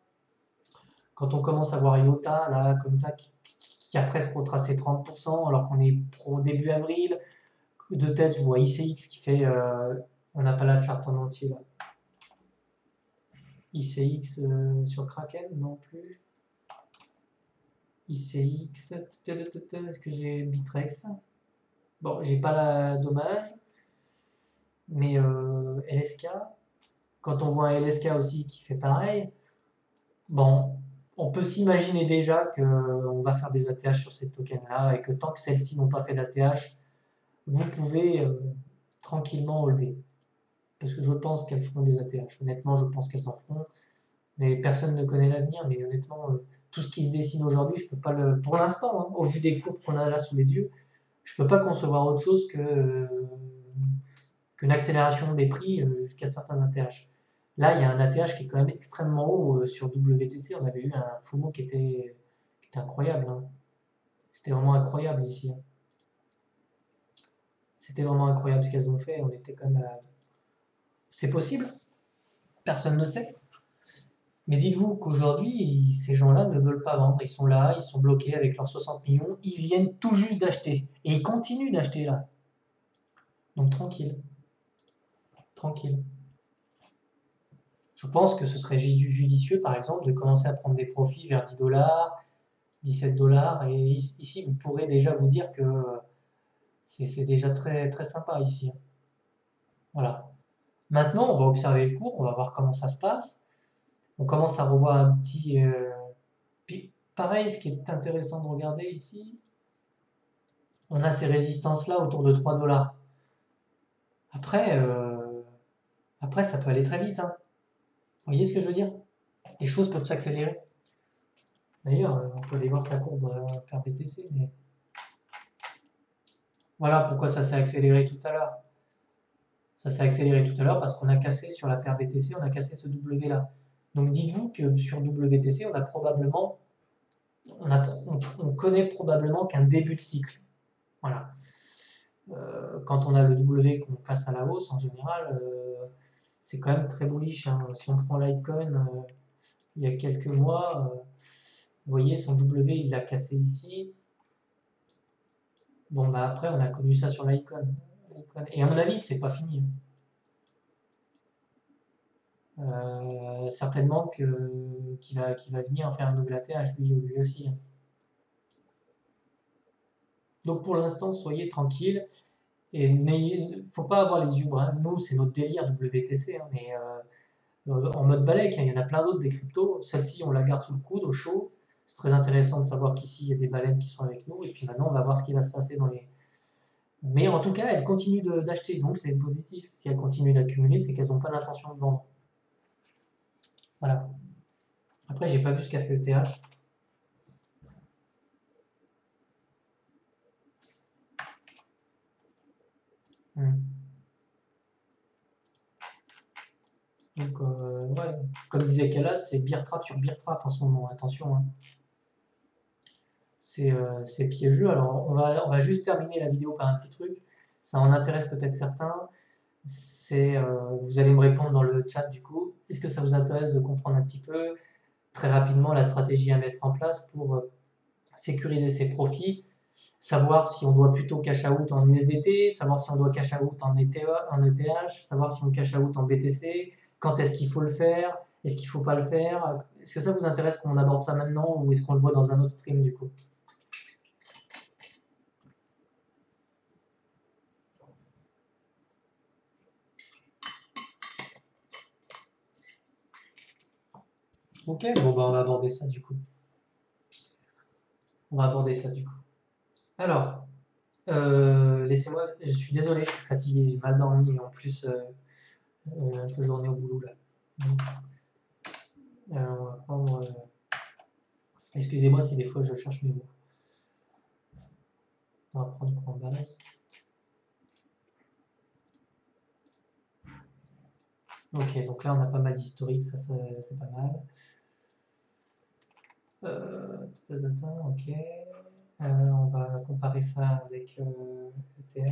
quand on commence à voir IOTA, là, comme ça, qui a presque retracé 30%, alors qu'on est pro début avril. De tête, je vois ICX qui fait. On n'a pas la charte en entier là. ICX sur Kraken non plus. ICX, est-ce que j'ai Bitrex? Bon, j'ai pas la dommage, mais LSK, quand on voit un LSK aussi qui fait pareil, bon, on peut s'imaginer déjà qu'on va faire des ATH sur ces tokens-là et que tant que celles-ci n'ont pas fait d'ATH, vous pouvez tranquillement holder. Parce que je pense qu'elles feront des ATH. Honnêtement, je pense qu'elles en feront. Mais personne ne connaît l'avenir. Mais honnêtement, tout ce qui se dessine aujourd'hui, je peux pas le. Pour l'instant, hein, au vu des courbes qu'on a là sous les yeux, je peux pas concevoir autre chose qu'une accélération des prix jusqu'à certains ATH. Là, il y a un ATH qui est quand même extrêmement haut sur WTC. On avait eu un FOMO qui était incroyable. Hein. C'était vraiment incroyable ici. Hein. C'était vraiment incroyable ce qu'elles ont fait. On était quand même. C'est possible. Personne ne sait. Mais dites-vous qu'aujourd'hui, ces gens-là ne veulent pas vendre. Ils sont là, ils sont bloqués avec leurs 60 millions. Ils viennent tout juste d'acheter. Et ils continuent d'acheter là. Donc tranquille. Tranquille. Je pense que ce serait judicieux, par exemple, de commencer à prendre des profits vers 10 dollars, 17 dollars. Et ici, vous pourrez déjà vous dire que c'est déjà très, très sympa ici. Voilà. Maintenant, on va observer le cours, on va voir comment ça se passe. On commence à revoir un petit... Puis, pareil, ce qui est intéressant de regarder ici, on a ces résistances-là autour de 3 $. Après, après, ça peut aller très vite, hein. Vous voyez ce que je veux dire? Les choses peuvent s'accélérer. D'ailleurs, on peut aller voir sa courbe paire BTC, mais voilà pourquoi ça s'est accéléré tout à l'heure. Ça s'est accéléré tout à l'heure parce qu'on a cassé sur la paire BTC, on a cassé ce W là. Donc dites-vous que sur WTC, on a probablement, on connaît probablement qu'un début de cycle. Voilà. Quand on a le W qu'on casse à la hausse, en général, c'est quand même très bullish, hein. Si on prend Litecoin, il y a quelques mois, vous voyez, son W, il l'a cassé ici. Bon, bah après, on a connu ça sur Litecoin. Et à mon avis, c'est pas fini. Certainement qu'il va venir en faire un nouvel ATH, lui aussi. Donc pour l'instant, soyez tranquille. Et il faut pas avoir les yeux bruns. Nous, c'est notre délire WTC, hein, mais en mode balèque, hein, il y en a plein d'autres des cryptos. Celle-ci, on la garde sous le coude, au chaud. C'est très intéressant de savoir qu'ici, il y a des baleines qui sont avec nous. Et puis maintenant, on va voir ce qui va se passer dans les... Mais en tout cas, elles continuent d'acheter, donc c'est positif. Si elles continuent d'accumuler, c'est qu'elles n'ont pas l'intention de vendre. Voilà. Après, j'ai pas vu ce qu'a fait ETH. Donc, ouais, comme disait Calas, c'est bear trap sur bear trap en ce moment, attention, hein. C'est piégeux. Alors, on va juste terminer la vidéo par un petit truc. Ça en intéresse peut-être certains. Vous allez me répondre dans le chat du coup. Est-ce que ça vous intéresse de comprendre un petit peu, très rapidement, la stratégie à mettre en place pour sécuriser ses profits, savoir si on doit plutôt cash out en USDT, savoir si on doit cash out en ETH, savoir si on cash out en BTC, quand est-ce qu'il faut le faire, est-ce qu'il ne faut pas le faire. Est-ce que ça vous intéresse qu'on aborde ça maintenant ou est-ce qu'on le voit dans un autre stream du coup? Ok, bon bah on va aborder ça du coup. On va aborder ça du coup. Alors, laissez-moi, je suis désolé, je suis fatigué, j'ai mal dormi et en plus un peu journée au boulot là. On va prendre. Excusez-moi si des fois je cherche mes mots. On va prendre quoi en base. Ok, donc là on a pas mal d'historique, ça c'est pas mal. Ok. On va comparer ça avec ETH.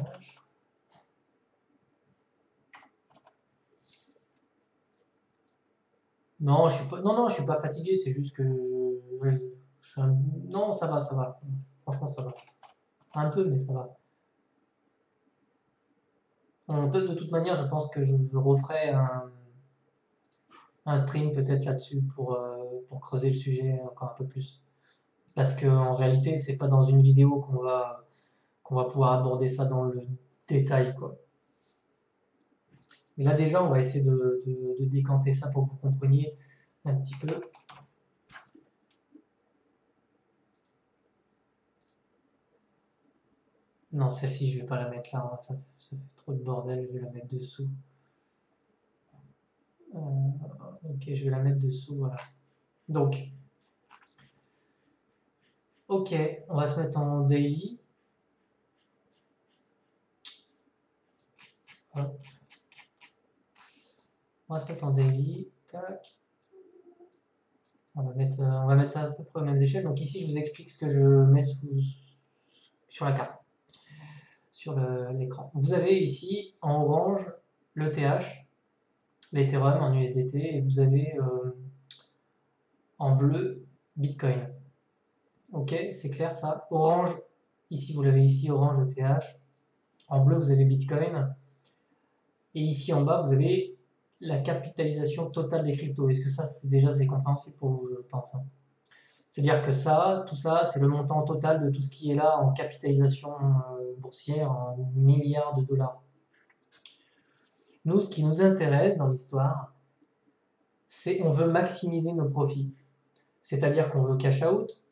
Non, je suis pas fatigué, c'est juste que non, ça va, ça va. Franchement, ça va. Un peu, mais ça va. De toute manière, je pense que je referai un stream peut-être là-dessus pour creuser le sujet encore un peu plus. Parce qu'en réalité, c'est pas dans une vidéo qu'on va pouvoir aborder ça dans le détail, quoi. Mais là, déjà, on va essayer de décanter ça pour que vous compreniez un petit peu. Non, celle-ci, je vais pas la mettre là, hein. Ça fait trop de bordel, je vais la mettre dessous. Ok, je vais la mettre dessous, voilà. Donc, ok, on va se mettre en daily. Hop. On va se mettre en daily. Tac. On va mettre ça à peu près aux mêmes échelles. Donc ici, je vous explique ce que je mets sur la carte, sur l'écran. Vous avez ici en orange l'ETH, l'Ethereum en USDT, et vous avez en bleu Bitcoin. Ok, c'est clair ça. Orange, ici vous l'avez ici, orange ETH. En bleu, vous avez Bitcoin. Et ici en bas, vous avez la capitalisation totale des cryptos. Est-ce que ça, c'est compréhensible pour vous, je pense, hein? C'est-à-dire que ça, tout ça, c'est le montant total de tout ce qui est là en capitalisation boursière en milliards de dollars. Nous, ce qui nous intéresse dans l'histoire, on veut maximiser nos profits. C'est-à-dire qu'on veut cash out,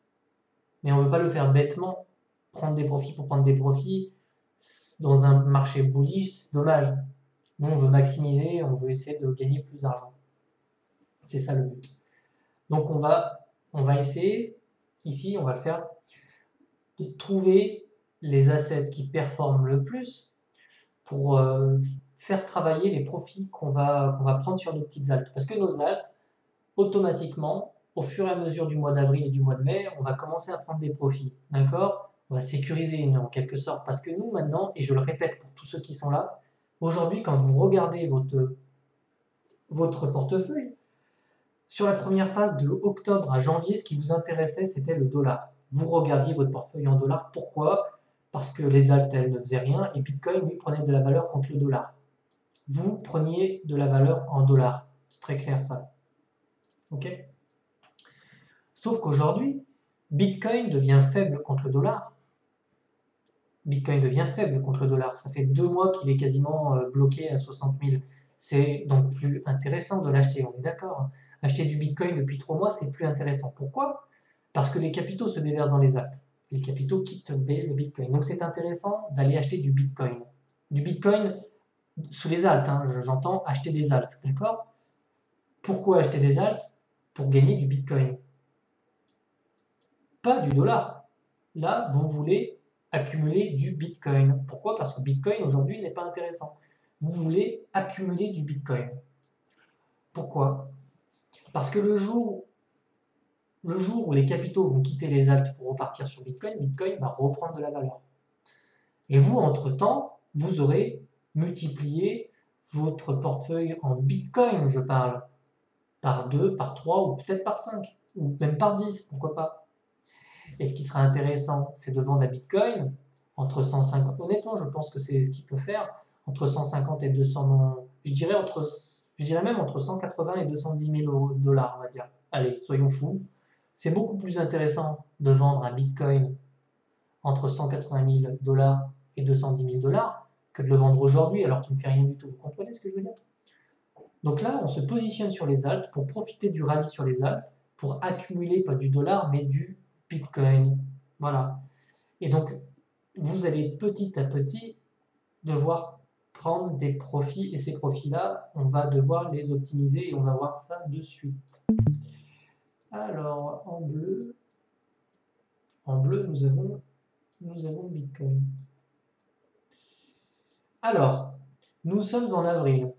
mais on ne veut pas le faire bêtement. Prendre des profits pour prendre des profits dans un marché bullish, c'est dommage. Nous, on veut maximiser, on veut essayer de gagner plus d'argent. C'est ça le but. Donc, on va essayer, ici, on va le faire, de trouver les assets qui performent le plus pour faire travailler les profits qu'on va prendre sur nos petites altes. Parce que nos altes, automatiquement, au fur et à mesure du mois d'avril et du mois de mai, on va commencer à prendre des profits. D'accord? On va sécuriser en quelque sorte. Parce que nous, maintenant, et je le répète pour tous ceux qui sont là, aujourd'hui, quand vous regardez votre portefeuille, sur la première phase de octobre à janvier, ce qui vous intéressait, c'était le dollar. Vous regardiez votre portefeuille en dollars. Pourquoi? Parce que les altes, elles ne faisaient rien et Bitcoin, lui, prenait de la valeur contre le dollar. Vous preniez de la valeur en dollars. C'est très clair, ça. Ok? Sauf qu'aujourd'hui, Bitcoin devient faible contre le dollar. Bitcoin devient faible contre le dollar. Ça fait 2 mois qu'il est quasiment bloqué à 60 000. C'est donc plus intéressant de l'acheter, on est d'accord. Acheter du Bitcoin depuis 3 mois, c'est plus intéressant. Pourquoi? Parce que les capitaux se déversent dans les altes. Les capitaux quittent le Bitcoin. Donc c'est intéressant d'aller acheter du Bitcoin. Du Bitcoin sous les altes, hein, j'entends acheter des altes, d'accord? Pourquoi acheter des altes? Pour gagner du Bitcoin. Pas du dollar. Là, vous voulez accumuler du Bitcoin. Pourquoi? Parce que Bitcoin aujourd'hui n'est pas intéressant. Vous voulez accumuler du Bitcoin. Pourquoi? Parce que le jour où les capitaux vont quitter les altes pour repartir sur Bitcoin, Bitcoin va reprendre de la valeur. Et vous, entre-temps, vous aurez multiplié votre portefeuille en Bitcoin, je parle, par 2, par 3 ou peut-être par 5, ou même par 10, pourquoi pas. Et ce qui sera intéressant, c'est de vendre à Bitcoin entre 150, honnêtement, je pense que c'est ce qu'il peut faire, entre 150 et 200, je dirais même entre 180 et 210 000 dollars, on va dire. Allez, soyons fous. C'est beaucoup plus intéressant de vendre un Bitcoin entre 180 000 dollars et 210 000 dollars que de le vendre aujourd'hui alors qu'il ne fait rien du tout. Vous comprenez ce que je veux dire? Donc là, on se positionne sur les altes pour profiter du rallye sur les altes, pour accumuler pas du dollar mais du Bitcoin. Voilà. Et donc, vous allez petit à petit devoir prendre des profits et ces profits-là, on va devoir les optimiser et on va voir ça de suite. Alors, en bleu, nous avons Bitcoin. Alors, nous sommes en avril.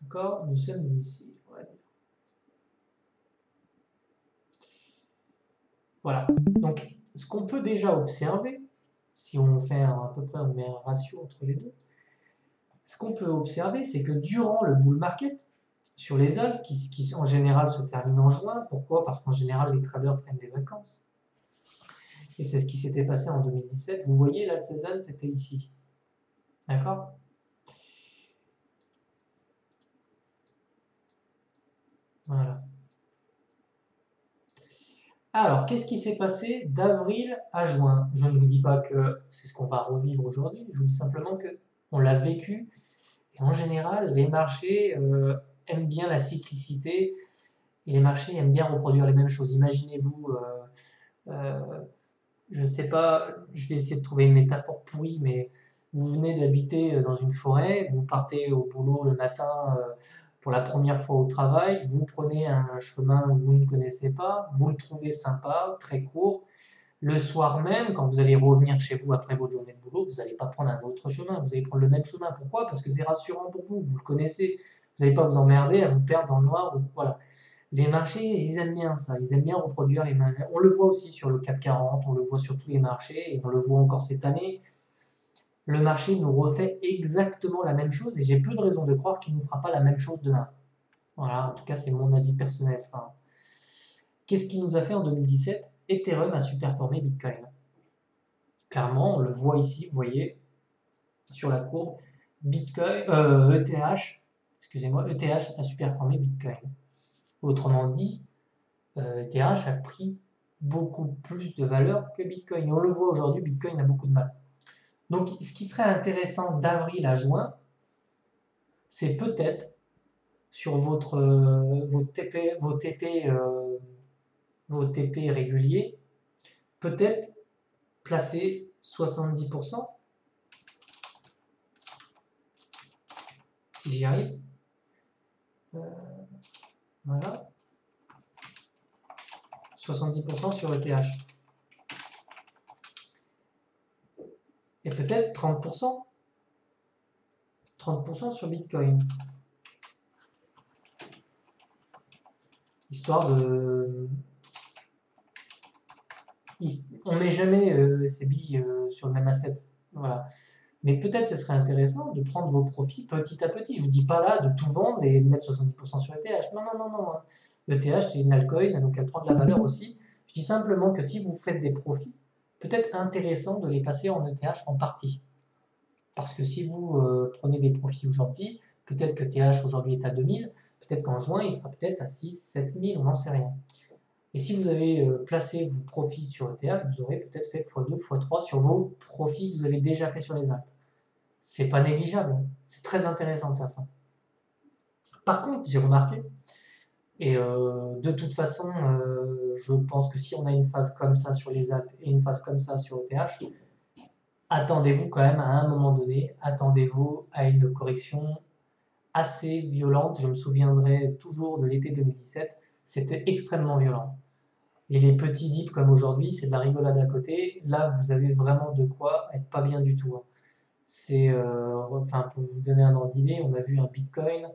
D'accord? Nous sommes ici. Voilà. Donc, ce qu'on peut déjà observer, si on fait à peu près, on met un ratio entre les deux, ce qu'on peut observer, c'est que durant le bull market, sur les alts, qui en général se terminent en juin, pourquoi? Parce qu'en général, les traders prennent des vacances. Et c'est ce qui s'était passé en 2017. Vous voyez, l'alt season, c'était ici. D'accord? Voilà. Alors, qu'est-ce qui s'est passé d'avril à juin? Je ne vous dis pas que c'est ce qu'on va revivre aujourd'hui, je vous dis simplement qu'on l'a vécu. Et en général, les marchés aiment bien la cyclicité et les marchés aiment bien reproduire les mêmes choses. Imaginez-vous, je ne sais pas, je vais essayer de trouver une métaphore pourrie, mais vous venez d'habiter dans une forêt, vous partez au boulot le matin pour la première fois au travail, vous prenez un chemin que vous ne connaissez pas, vous le trouvez sympa, très court. Le soir même, quand vous allez revenir chez vous après votre journée de boulot, vous n'allez pas prendre un autre chemin, vous allez prendre le même chemin. Pourquoi? Parce que c'est rassurant pour vous, vous le connaissez. Vous n'allez pas vous emmerder à vous perdre dans le noir. Voilà. Les marchés, ils aiment bien ça, ils aiment bien reproduire les mêmes. On le voit aussi sur le CAC 40, on le voit sur tous les marchés, et on le voit encore cette année. Le marché nous refait exactement la même chose, et j'ai peu de raisons de croire qu'il ne nous fera pas la même chose demain. Voilà, en tout cas, c'est mon avis personnel, ça. Qu'est-ce qu'il nous a fait en 2017? Ethereum a superformé Bitcoin. Clairement, on le voit ici, vous voyez, sur la courbe, Bitcoin, ETH a superformé Bitcoin. Autrement dit, ETH a pris beaucoup plus de valeur que Bitcoin. Et on le voit aujourd'hui, Bitcoin a beaucoup de mal. Donc, ce qui serait intéressant d'avril à juin, c'est peut-être sur vos TP réguliers, peut-être placer 70%, si j'y arrive. Voilà. 70% sur ETH. Et peut-être 30%. 30% sur Bitcoin. Histoire de... On met jamais ces billes sur le même asset. Voilà. Mais peut-être ce serait intéressant de prendre vos profits petit à petit. Je ne vous dis pas là de tout vendre et de mettre 70% sur ETH. Non, non, non, non. ETH, c'est une altcoin, donc elle prend de la valeur aussi. Je dis simplement que si vous faites des profits, peut-être intéressant de les passer en ETH en partie. Parce que si vous prenez des profits aujourd'hui, peut-être que TH aujourd'hui est à 2000, peut-être qu'en juin, il sera peut-être à 6, 7000, on n'en sait rien. Et si vous avez placé vos profits sur ETH, vous aurez peut-être fait x2, x3 sur vos profits que vous avez déjà fait sur les alts. C'est pas négligeable, c'est très intéressant de faire ça. Par contre, j'ai remarqué, et de toute façon, je pense que si on a une phase comme ça sur les alts et une phase comme ça sur ETH, attendez-vous quand même à un moment donné, attendez-vous à une correction assez violente. Je me souviendrai toujours de l'été 2017, c'était extrêmement violent. Et les petits dips comme aujourd'hui, c'est de la rigolade à côté. Là, vous avez vraiment de quoi être pas bien du tout. C'est, enfin, pour vous donner un ordre d'idée, on a vu un Bitcoin,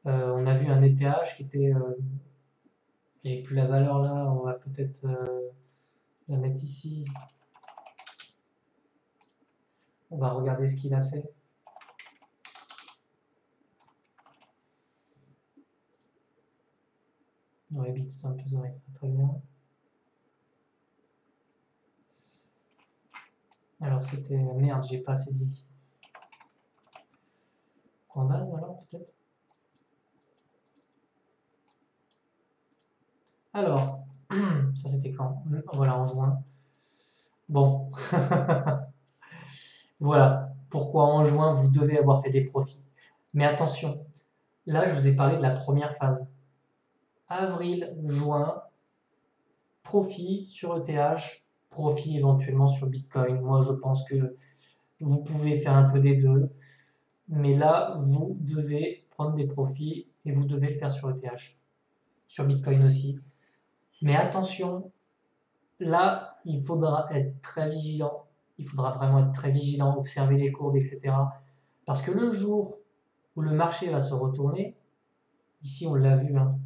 on a vu un ETH qui était, j'ai plus la valeur là, on va peut-être la mettre ici. On va regarder ce qu'il a fait. Ouais, Bitstamp, ça aurait été très bien. Alors c'était... Merde, j'ai pas assez dit. Coinbase alors, peut-être. Alors, ça c'était quand? Voilà, en juin. Bon. Voilà. Pourquoi en juin, vous devez avoir fait des profits. Mais attention, là, je vous ai parlé de la première phase. Avril, juin, profit sur ETH, profit éventuellement sur Bitcoin. Moi, je pense que vous pouvez faire un peu des deux. Mais là, vous devez prendre des profits et vous devez le faire sur ETH. Sur Bitcoin aussi. Mais attention, là, il faudra être très vigilant. Il faudra vraiment être très vigilant, observer les courbes, etc. Parce que le jour où le marché va se retourner, ici on l'a vu, hein,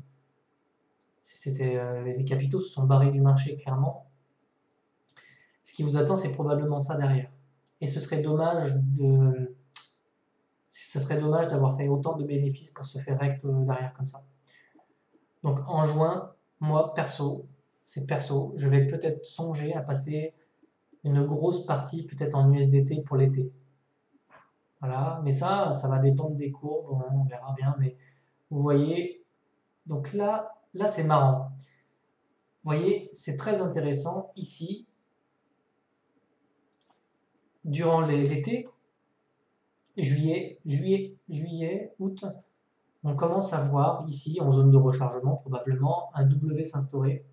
les capitaux se sont barrés du marché clairement. Ce qui vous attend, c'est probablement ça derrière. Et ce serait dommage d'avoir fait autant de bénéfices pour se faire rect derrière comme ça. Donc en juin, moi perso, je vais peut-être songer à passer une grosse partie peut-être en USDT pour l'été. Voilà, mais ça va dépendre des courbes, on verra bien, mais vous voyez, donc là c'est marrant. Vous voyez, c'est très intéressant ici, durant l'été, juillet, août, on commence à voir ici, en zone de rechargement, probablement un W s'instaurer.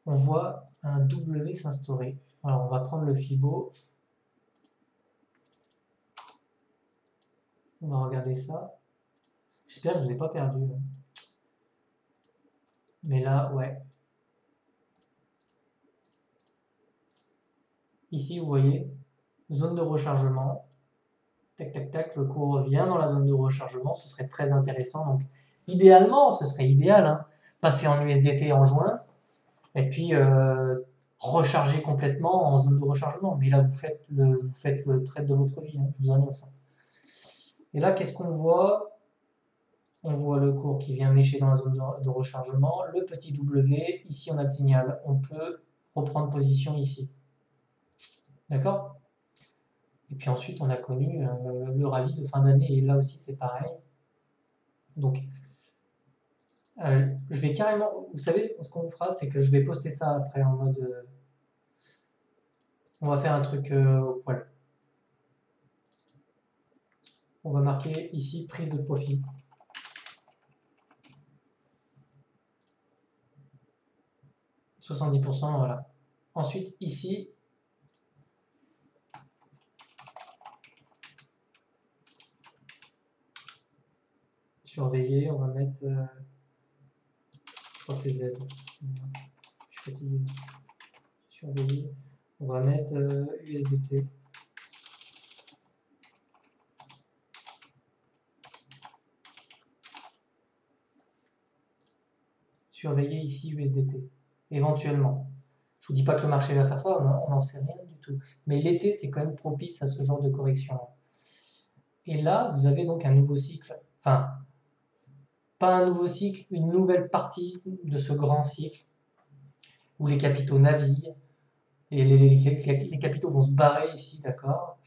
On voit un W s'instaurer. Alors on va prendre le Fibo. On va regarder ça. J'espère que je ne vous ai pas perdu. Mais là, ouais. Ici, vous voyez, zone de rechargement. Tac, tac, tac, le cours revient dans la zone de rechargement. Ce serait très intéressant. Donc, idéalement, ce serait idéal, hein, passer en USDT en juin et puis recharger complètement en zone de rechargement. Mais là, vous faites le trade de votre vie, hein, je vous annonce. Et là, qu'est-ce qu'on voit? On voit le cours qui vient mécher dans la zone de rechargement. Le petit W, ici on a le signal. On peut reprendre position ici. D'accord? Et puis ensuite, on a connu le rallye de fin d'année. Et là aussi, c'est pareil. Donc, je vais carrément... Vous savez, ce qu'on fera, c'est que je vais poster ça après en mode On va faire un truc au poil. On va marquer ici prise de profit. « 70%, voilà. Ensuite, ici, surveiller, on va mettre, je crois que c'est Z. Je suis fatigué. Surveiller, on va mettre USDT. Surveiller ici USDT, éventuellement. Je vous dis pas que le marché va faire ça, on n'en sait rien du tout. Mais l'été, c'est quand même propice à ce genre de correction. Et là, vous avez donc un nouveau cycle, enfin, pas un nouveau cycle, une nouvelle partie de ce grand cycle où les capitaux naviguent, et les capitaux vont se barrer ici, d'accord?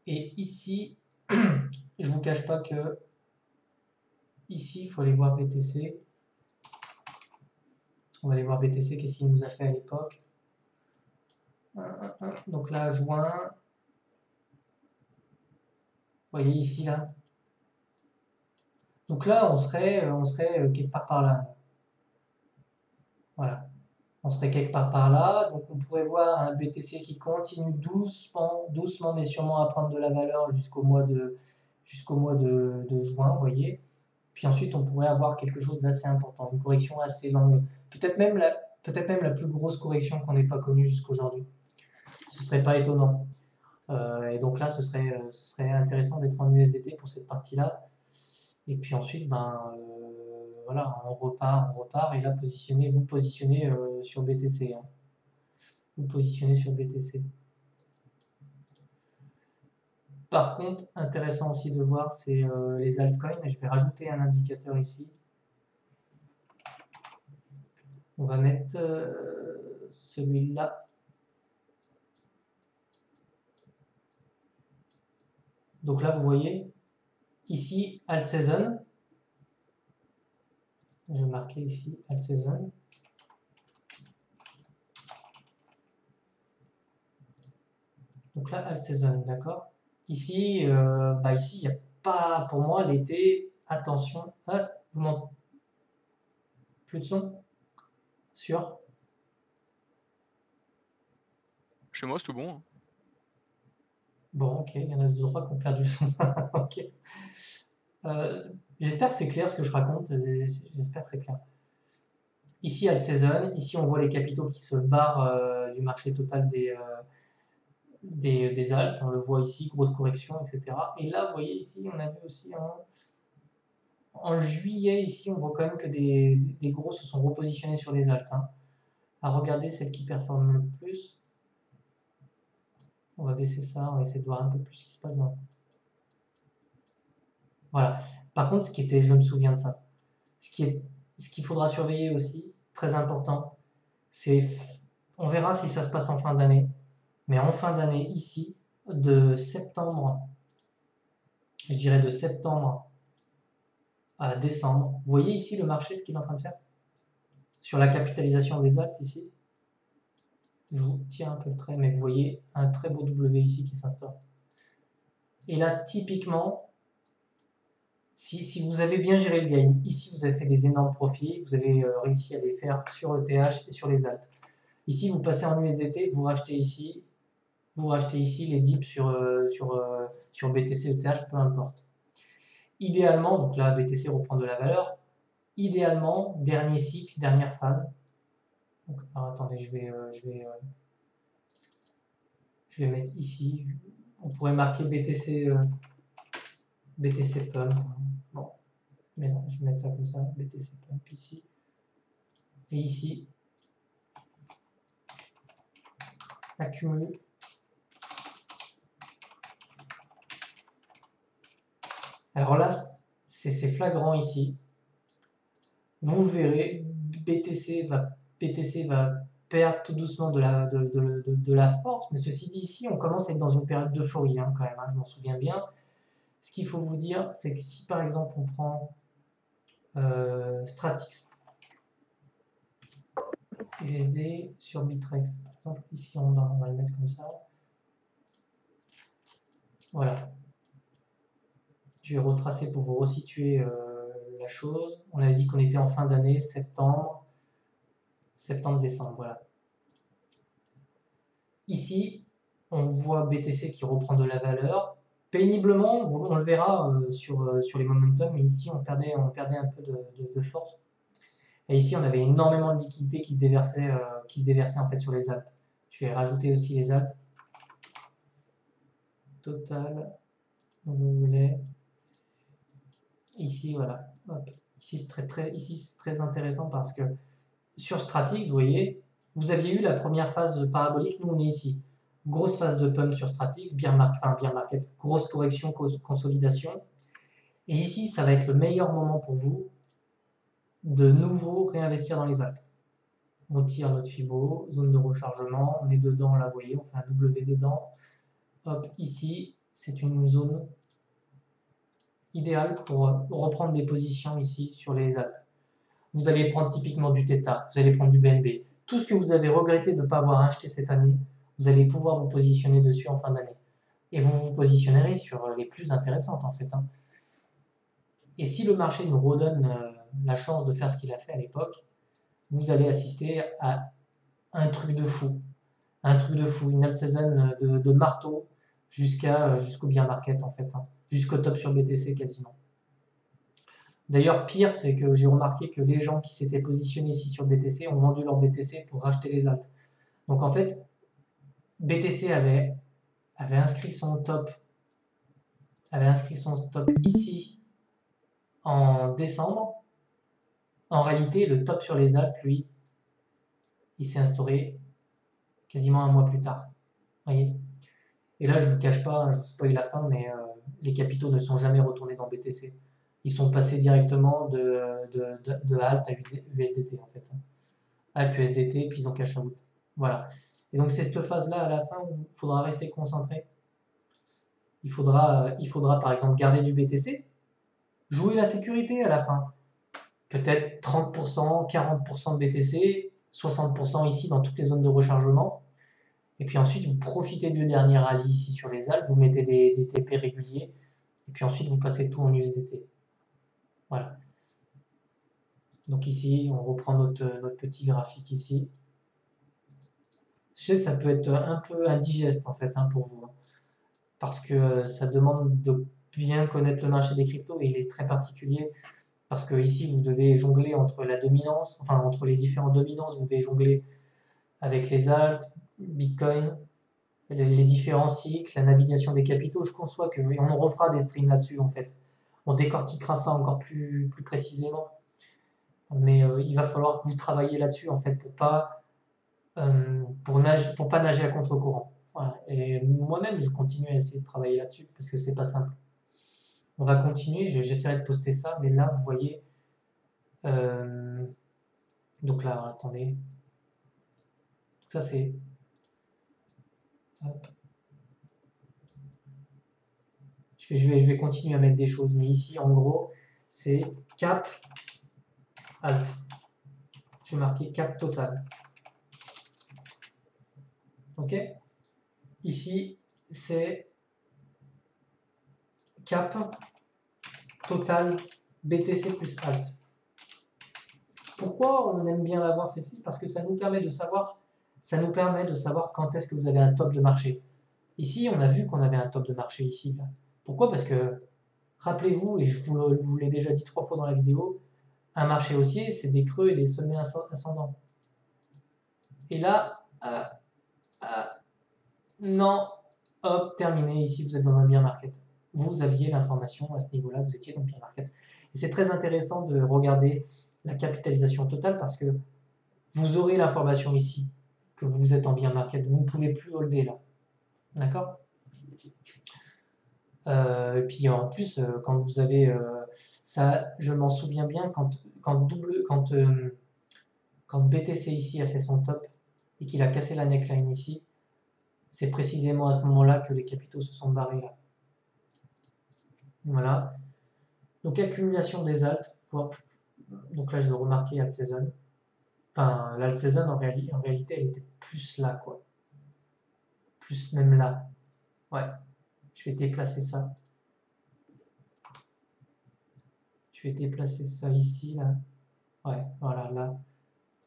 Et ici, je vous cache pas que ici, il faut aller voir BTC. On va aller voir BTC, qu'est-ce qu'il nous a fait à l'époque. Donc là, juin. Vous voyez ici, là. Donc là, on serait quelque part par là. Voilà. On serait quelque part par là. Donc on pourrait voir un BTC qui continue doucement, doucement mais sûrement à prendre de la valeur jusqu'au mois de juin, vous voyez. Puis ensuite, on pourrait avoir quelque chose d'assez important, une correction assez longue. Peut-être même la plus grosse correction qu'on n'ait pas connue jusqu'aujourd'hui. Ce ne serait pas étonnant. Et donc là, ce serait intéressant d'être en USDT pour cette partie-là. Et puis ensuite, voilà, on repart, et là, vous positionnez sur BTC. Hein. Vous positionnez sur BTC. Par contre, intéressant aussi de voir, c'est les altcoins. Je vais rajouter un indicateur ici. On va mettre celui-là. Donc là, vous voyez, ici, Alt Season. Je vais marquer ici Alt Season. Donc là, Alt Season, d'accord. Ici, ici, il n'y a pas, pour moi, l'été, attention. Ah, vous m'entendez? Plus de son? Sûr? Chez moi, c'est tout bon. Hein. Bon, ok, il y en a deux ou trois qui ont perdu le son. Ok. J'espère que c'est clair ce que je raconte. J'espère que c'est clair. Ici, Alt Season. Ici, on voit les capitaux qui se barrent du marché total des alts. On le voit ici, grosse correction, etc. Et là, vous voyez ici, on a vu aussi en juillet, ici, on voit quand même que des gros se sont repositionnés sur les alts. Hein. À regarder celle qui performe le plus. On va baisser ça, on va essayer de voir un peu plus ce qui se passe. Voilà. Par contre, je me souviens de ça. Ce qu'il faudra surveiller aussi, très important, c'est, on verra si ça se passe en fin d'année, mais en fin d'année ici, de septembre, je dirais de septembre à décembre, vous voyez ici le marché, ce qu'il est en train de faire sur la capitalisation des actes ici. Je vous tire un peu le trait, mais vous voyez un très beau W ici qui s'instaure. Et là, typiquement, si vous avez bien géré le game, ici vous avez fait des énormes profits, vous avez réussi à les faire sur ETH et sur les alts. Ici, vous passez en USDT, vous rachetez ici les dips sur BTC, ETH, peu importe. Idéalement, donc là, BTC reprend de la valeur. Idéalement, dernier cycle, dernière phase. Donc, alors, attendez, je vais mettre ici. On pourrait marquer BTC Pump. Bon, mais non, je vais mettre ça comme ça, BTC Pump ici. Et ici, accumule. Alors là, c'est flagrant ici. Vous verrez, BTC va perdre tout doucement de la force, mais ceci dit, ici, on commence à être dans une période d'euphorie, hein, quand même, hein, je m'en souviens bien. Ce qu'il faut vous dire, c'est que si par exemple on prend Stratix, USD sur Bitrex. Par exemple, ici, on va le mettre comme ça. Voilà. Je vais retracer pour vous resituer la chose. On avait dit qu'on était en fin d'année, septembre, décembre, voilà. Ici, on voit BTC qui reprend de la valeur. Péniblement, on le verra sur les momentum, mais ici, on perdait un peu de force. Et ici, on avait énormément de liquidités qui se déversaient en fait sur les alts. Je vais rajouter aussi les alts. Total, vous voulez. Ici, voilà. Hop. Ici, c'est très intéressant parce que sur Stratix, vous voyez, vous aviez eu la première phase parabolique, nous on est ici. Grosse phase de pump sur Stratix, bear market, grosse correction, consolidation. Et ici, ça va être le meilleur moment pour vous de nouveau réinvestir dans les alts. On tire notre Fibo, zone de rechargement, on est dedans là, vous voyez, on fait un W dedans. Hop, ici, c'est une zone idéale pour reprendre des positions ici sur les alts. Vous allez prendre typiquement du Theta, vous allez prendre du BNB. Tout ce que vous avez regretté de ne pas avoir acheté cette année, vous allez pouvoir vous positionner dessus en fin d'année. Et vous vous positionnerez sur les plus intéressantes en fait. Et si le marché nous redonne la chance de faire ce qu'il a fait à l'époque, vous allez assister à un truc de fou. Un truc de fou, une alt season de marteau jusqu'au bear market en fait. Jusqu'au top sur BTC quasiment. D'ailleurs, pire, c'est que j'ai remarqué que les gens qui s'étaient positionnés ici sur BTC ont vendu leur BTC pour racheter les alts. Donc en fait, BTC avait inscrit son top ici en décembre. En réalité, le top sur les alts, lui, il s'est instauré quasiment un mois plus tard. Voyez. Et là, je ne vous cache pas, je vous spoil la fin, mais les capitaux ne sont jamais retournés dans BTC. Ils sont passés directement de alt à USDT en fait. Alt USDT, puis ils ont cash out. Voilà. Et donc c'est cette phase-là à la fin où il faudra rester concentré. Il faudra par exemple garder du BTC, jouer la sécurité à la fin. Peut-être 30%, 40% de BTC, 60% ici dans toutes les zones de rechargement. Et puis ensuite, vous profitez du dernier rallye ici sur les alts, vous mettez des TP réguliers, et puis ensuite, vous passez tout en USDT. Voilà. Donc ici, on reprend notre petit graphique ici. Je sais, ça peut être un peu indigeste en fait pour vous, parce que ça demande de bien connaître le marché des cryptos, et il est très particulier, parce que ici, vous devez jongler entre la dominance, enfin entre les différentes dominances, vous devez jongler avec les alts, Bitcoin, les différents cycles, la navigation des capitaux. Je conçois que oui, on refera des streams là-dessus en fait. On décortiquera ça encore plus précisément. Mais il va falloir que vous travailliez là-dessus en fait pour pas nager à contre-courant. Voilà. Et moi-même, je continue à essayer de travailler là-dessus parce que c'est pas simple. On va continuer. J'essaierai de poster ça, mais là, vous voyez. Donc là, attendez. Donc ça c'est. Hop. Je vais continuer à mettre des choses, mais ici, en gros, c'est cap alt. Je vais marquer cap total. Ok. Ici, c'est cap total BTC plus alt. Pourquoi on aime bien l'avoir celle-ci? Parce que ça nous permet de savoir quand est-ce que vous avez un top de marché. Ici, on a vu qu'on avait un top de marché ici. Là. Pourquoi? Parce que, rappelez-vous, et je vous l'ai déjà dit 3 fois dans la vidéo, un marché haussier, c'est des creux et des sommets ascendants. Et là, non, hop, terminé. Ici, vous êtes dans un bear market. Vous aviez l'information à ce niveau-là, vous étiez dans le bear market. Et c'est très intéressant de regarder la capitalisation totale parce que vous aurez l'information ici que vous êtes en bear market. Vous ne pouvez plus holder là. D'accord? Et puis en plus, quand vous avez ça, je m'en souviens bien quand BTC ici a fait son top et qu'il a cassé la neckline ici, c'est précisément à ce moment-là que les capitaux se sont barrés là. Voilà. Donc accumulation des alts. Donc là, je vais remarquer alt season. Enfin, l'alt season, en réalité, elle était plus là, quoi. Plus même là. Ouais. Je vais déplacer ça. Je vais déplacer ça ici, là. Ouais, voilà, là.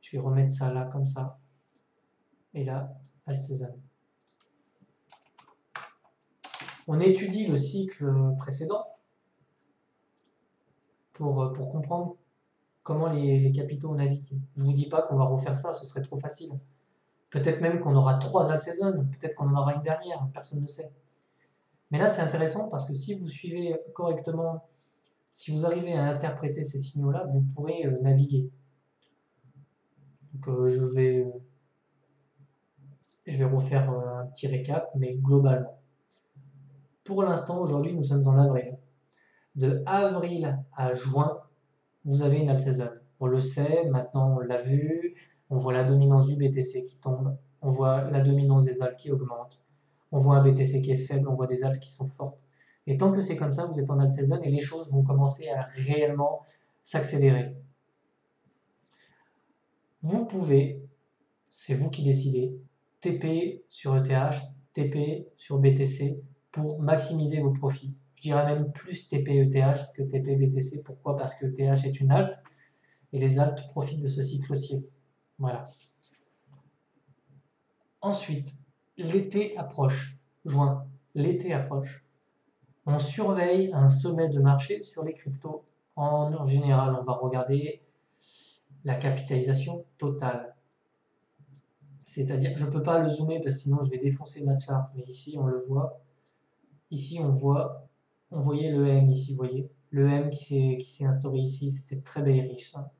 Je vais remettre ça là, comme ça. Et là, alt season. On étudie le cycle précédent pour comprendre comment les capitaux naviguent. Je ne vous dis pas qu'on va refaire ça, ce serait trop facile. Peut-être même qu'on aura 3 alt seasons, peut-être qu'on en aura une dernière, personne ne sait. Mais là, c'est intéressant parce que si vous suivez correctement, si vous arrivez à interpréter ces signaux-là, vous pourrez naviguer. Donc, je vais refaire un petit récap, mais globalement. Pour l'instant, aujourd'hui, nous sommes en avril. De avril à juin, vous avez une alt season. On le sait, maintenant on l'a vu, on voit la dominance du BTC qui tombe, on voit la dominance des alts qui augmente, on voit un BTC qui est faible, on voit des alts qui sont fortes. Et tant que c'est comme ça, vous êtes en alt season et les choses vont commencer à réellement s'accélérer. Vous pouvez, c'est vous qui décidez, TP sur ETH, TP sur BTC pour maximiser vos profits. Je dirais même plus TP ETH que TP BTC. Pourquoi? Parce que ETH est une alt et les alts profitent de ce cycle haussier. Voilà. Ensuite, l'été approche. Juin, l'été approche. On surveille un sommet de marché sur les cryptos. En général, on va regarder la capitalisation totale. C'est-à-dire, je ne peux pas le zoomer parce que sinon je vais défoncer ma chart, mais ici on le voit. Ici on voyait le M ici, vous voyez. Le M qui s'est instauré ici, c'était très bearish ça.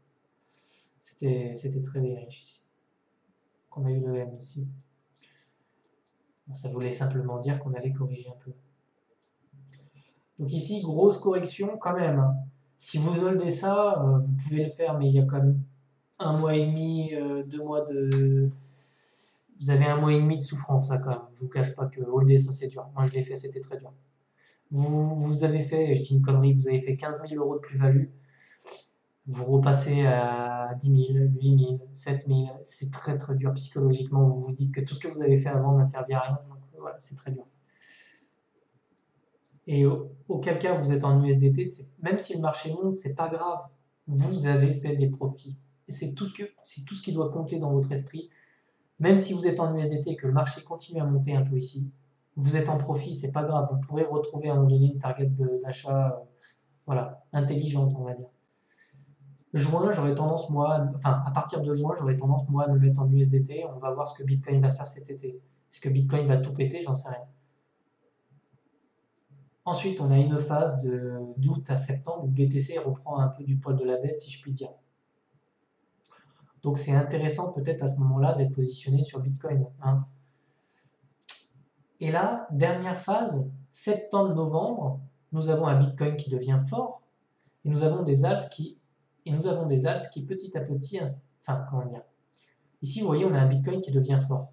C'était très bearish ici. On a eu le M ici. Ça voulait simplement dire qu'on allait corriger un peu. Donc ici, grosse correction quand même. Si vous holdez ça, vous pouvez le faire, mais il y a quand même 1 mois et demi, 2 mois de... Vous avez 1 mois et demi de souffrance là quand même. Je vous cache pas que holder ça c'est dur. Moi je l'ai fait, c'était très dur. Vous avez fait, je dis une connerie, vous avez fait 15 000 € de plus-value. Vous repassez à 10 000, 8 000, 7 000. C'est très très dur psychologiquement. Vous vous dites que tout ce que vous avez fait avant n'a servi à rien. Donc voilà, c'est très dur. Et auquel cas vous êtes en USDT, même si le marché monte, c'est pas grave. Vous avez fait des profits. Et c'est tout ce qui doit compter dans votre esprit. Même si vous êtes en USDT et que le marché continue à monter un peu ici, vous êtes en profit, c'est pas grave. Vous pourrez retrouver à un moment donné une target d'achat voilà, intelligente, on va dire. Juin, j'aurais tendance, moi, enfin, à partir de juin, j'aurais tendance, moi, à me mettre en USDT. On va voir ce que Bitcoin va faire cet été. Est-ce que Bitcoin va tout péter? J'en sais rien. Ensuite, on a une phase d'août à septembre où BTC reprend un peu du poil de la bête, si je puis dire. Donc c'est intéressant peut-être à ce moment-là d'être positionné sur Bitcoin. Hein. Et là, dernière phase, septembre-novembre, nous avons un Bitcoin qui devient fort et nous avons des alts qui petit à petit, enfin comment dire, ici vous voyez on a un Bitcoin qui devient fort.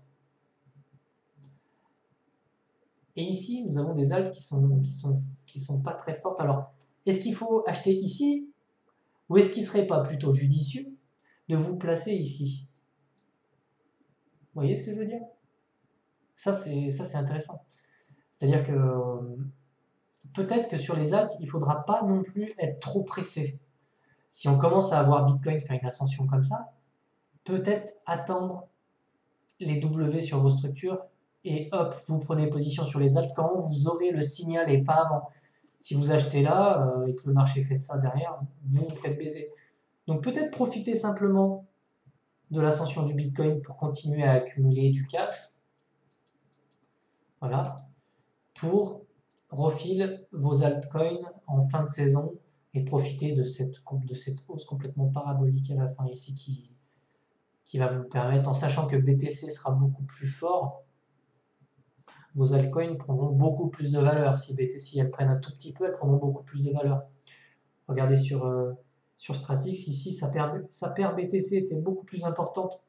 Et ici nous avons des alts qui sont pas très fortes. Alors est-ce qu'il faut acheter ici ou est-ce qu'il serait pas plutôt judicieux de vous placer ici? Vous voyez ce que je veux dire? Ça c'est intéressant. C'est-à-dire que peut-être que sur les alts, il ne faudra pas non plus être trop pressé. Si on commence à avoir Bitcoin faire une ascension comme ça, peut-être attendre les W sur vos structures et hop, vous prenez position sur les alts quand vous aurez le signal et pas avant. Si vous achetez là et que le marché fait ça derrière, vous vous faites baiser. Donc peut-être profiter simplement de l'ascension du Bitcoin pour continuer à accumuler du cash. Voilà. Pour refiler vos altcoins en fin de saison et profiter de cette hausse complètement parabolique à la fin ici qui va vous permettre, en sachant que BTC sera beaucoup plus fort, vos altcoins prendront beaucoup plus de valeur. Si BTC elles prennent un tout petit peu, elles prendront beaucoup plus de valeur. Regardez sur Stratix, ici sa paire BTC était beaucoup plus importante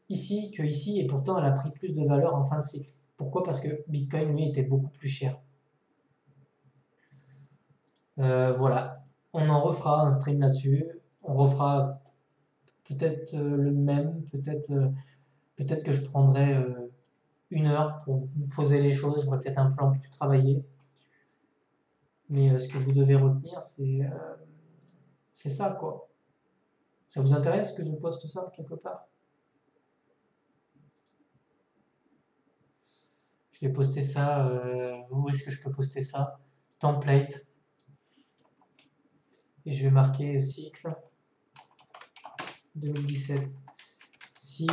ici que ici et pourtant elle a pris plus de valeur en fin de cycle. Pourquoi? Parce que Bitcoin lui était beaucoup plus cher. Voilà, on en refera un stream là-dessus. On refera peut-être le même, peut-être que je prendrais 1 heure pour poser les choses, j'aurais peut-être un plan plus travaillé. Mais ce que vous devez retenir, c'est ça, quoi. Ça vous intéresse que je poste ça quelque part? Je vais poster ça. Où est-ce que je peux poster ça? Template. Et je vais marquer cycle 2017. Si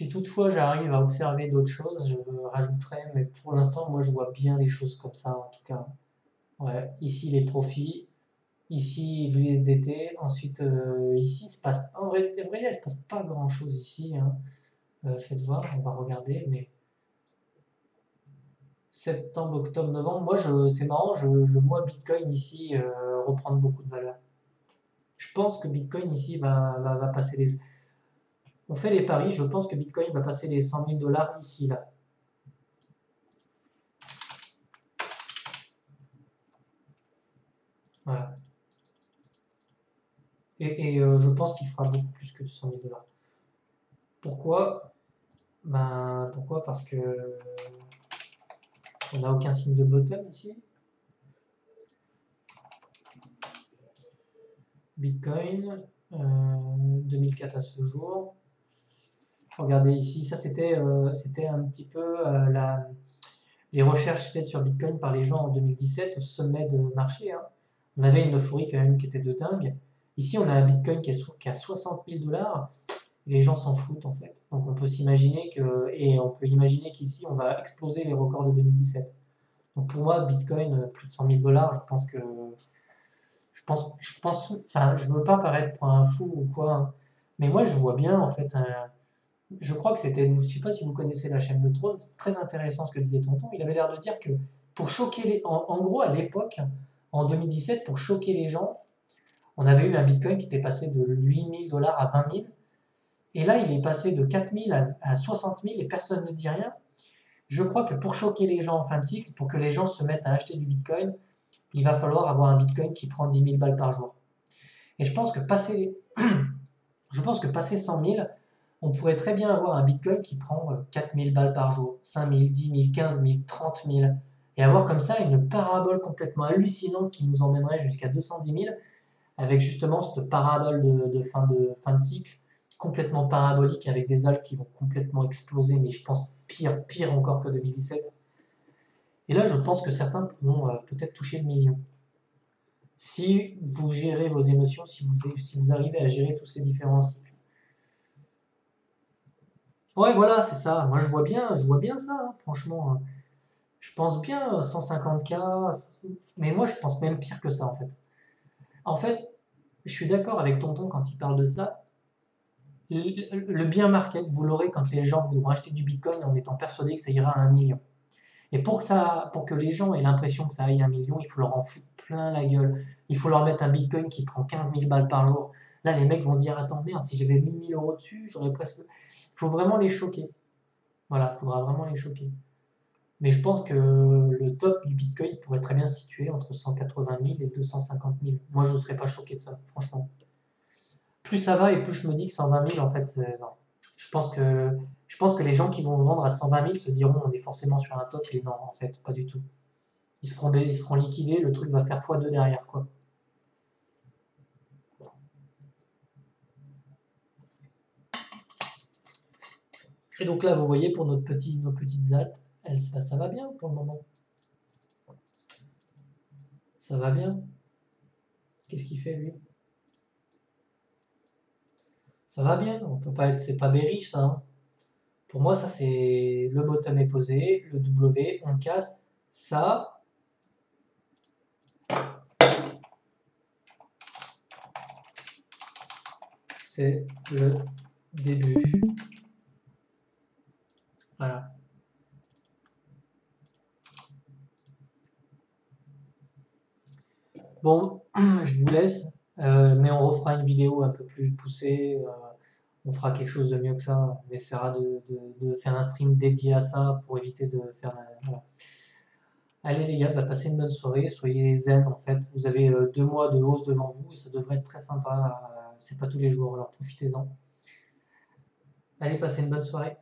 toutefois j'arrive à observer d'autres choses, je rajouterai, mais pour l'instant, moi je vois bien les choses comme ça en tout cas. Ouais, ici les profits, ici l'USDT, ensuite ici se passe. En vrai, il se passe pas grand chose ici, hein. Faites voir, on va regarder, mais septembre, octobre, novembre, moi c'est marrant, je vois Bitcoin ici reprendre beaucoup de valeur. Je pense que Bitcoin ici va passer les. On fait les paris, je pense que Bitcoin va passer les 100 000 dollars ici, là. Voilà. Et je pense qu'il fera beaucoup plus que 100 000 dollars. Pourquoi? Pourquoi? Parce que on n'a aucun signe de bottom ici. Bitcoin, 2004 à ce jour. Regardez ici, ça c'était un petit peu les recherches faites sur Bitcoin par les gens en 2017 au sommet de marché, hein. On avait une euphorie quand même qui était de dingue. Ici, on a un Bitcoin qui est à 60 000 dollars. Les gens s'en foutent en fait. Donc on peut s'imaginer qu'ici, on va exploser les records de 2017. Donc pour moi, Bitcoin, plus de 100 000 dollars, enfin, je veux pas paraître pour un fou ou quoi, hein, mais moi je vois bien en fait je crois que c'était, je sais pas si vous connaissez la chaîne de Trône, c'est très intéressant ce que disait Tonton. Il avait l'air de dire que pour choquer en gros à l'époque, en 2017, pour choquer les gens, on avait eu un Bitcoin qui était passé de 8 000 dollars à 20 000. Et là, il est passé de 4 000 à 60 000 et personne ne dit rien. Je crois que pour choquer les gens en fin de cycle, pour que les gens se mettent à acheter du Bitcoin, il va falloir avoir un Bitcoin qui prend 10 000 balles par jour. Et je pense que passer 100 000, on pourrait très bien avoir un Bitcoin qui prend 4 000 balles par jour, 5 000, 10 000, 15 000, 30 000, et avoir comme ça une parabole complètement hallucinante qui nous emmènerait jusqu'à 210 000, avec justement cette parabole de fin de cycle, complètement parabolique, avec des altes qui vont complètement exploser, mais je pense pire encore que 2017. Et là, je pense que certains pourront peut-être toucher le million. Si vous gérez vos émotions, si vous arrivez à gérer tous ces différents cycles. Ouais, voilà, c'est ça. Moi, je vois bien ça, hein, franchement. Je pense bien 150K, mais moi, je pense même pire que ça, en fait. En fait, je suis d'accord avec Tonton quand il parle de ça. Le bien market, vous l'aurez quand les gens voudront acheter du Bitcoin en étant persuadés que ça ira à 1 million. Et pour que les gens aient l'impression que ça aille à 1 million, il faut leur en foutre plein la gueule. Il faut leur mettre un Bitcoin qui prend 15 000 balles par jour. Là, les mecs vont dire, attends, merde, si j'avais mis 1 000 euros dessus, j'aurais presque. Il faut vraiment les choquer. Voilà, il faudra vraiment les choquer. Mais je pense que le top du Bitcoin pourrait très bien se situer entre 180 000 et 250 000. Moi, je ne serais pas choqué de ça, franchement. Plus ça va et plus je me dis que 120 000, en fait, non. Je pense que les gens qui vont vendre à 120 000 se diront on est forcément sur un top, et non, en fait, pas du tout. Ils se feront liquider, le truc va faire x2 derrière, quoi. Et donc là, vous voyez, pour nos petites altes, ça va bien pour le moment. Ça va bien. Qu'est-ce qu'il fait, lui? Ça va bien, on peut pas être, c'est pas bearish, ça, hein. Pour moi, ça c'est le bottom est posé, le W, on casse. Ça, c'est le début. Voilà. Bon, je vous laisse, mais on refera une vidéo un peu plus poussée. On fera quelque chose de mieux que ça. On essaiera de faire un stream dédié à ça pour éviter de faire. Voilà. Allez les gars, bah, passez une bonne soirée, soyez zen en fait. Vous avez 2 mois de hausse devant vous et ça devrait être très sympa. C'est pas tous les jours, alors profitez-en. Allez, passez une bonne soirée.